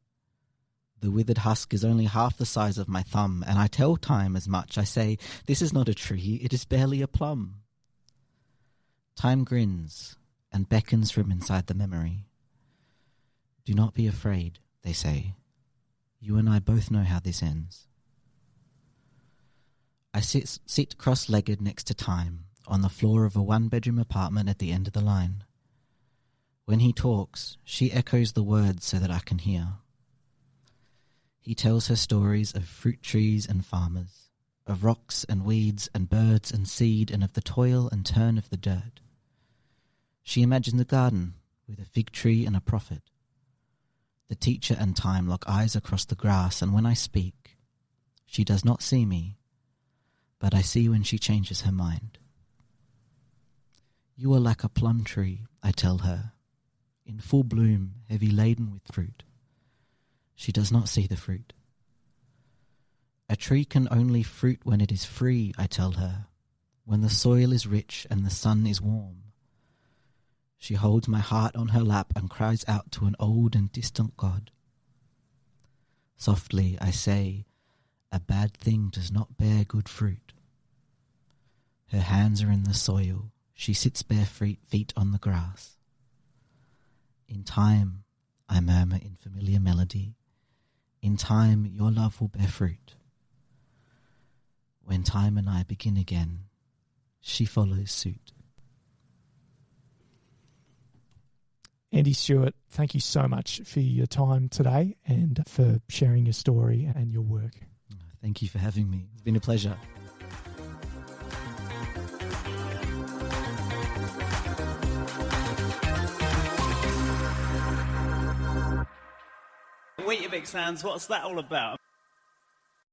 The withered husk is only half the size of my thumb, and I tell time as much. I say, "This is not a tree, it is barely a plum." Time grins and beckons from inside the memory. "Do not be afraid," they say. "You and I both know how this ends." I sit cross-legged next to time on the floor of a one-bedroom apartment at the end of the line. When he talks, she echoes the words so that I can hear. He tells her stories of fruit trees and farmers, of rocks and weeds and birds and seed, and of the toil and turn of the dirt. She imagines a garden with a fig tree and a prophet. The teacher and time lock eyes across the grass, and when I speak, she does not see me, but I see when she changes her mind. "You are like a plum tree," I tell her, "in full bloom, heavy laden with fruit." She does not see the fruit. "A tree can only fruit when it is free," I tell her, "when the soil is rich and the sun is warm." She holds my heart on her lap and cries out to an old and distant god. Softly I say, "A bad thing does not bear good fruit." Her hands are in the soil. She sits bare feet on the grass. "In time," I murmur in familiar melody, "in time your love will bear fruit." When time and I begin again, she follows suit. Andi Stewart, thank you so much for your time today and for sharing your story and your work. Thank you for having me. It's been a pleasure. Weetabix fans, what's that all about?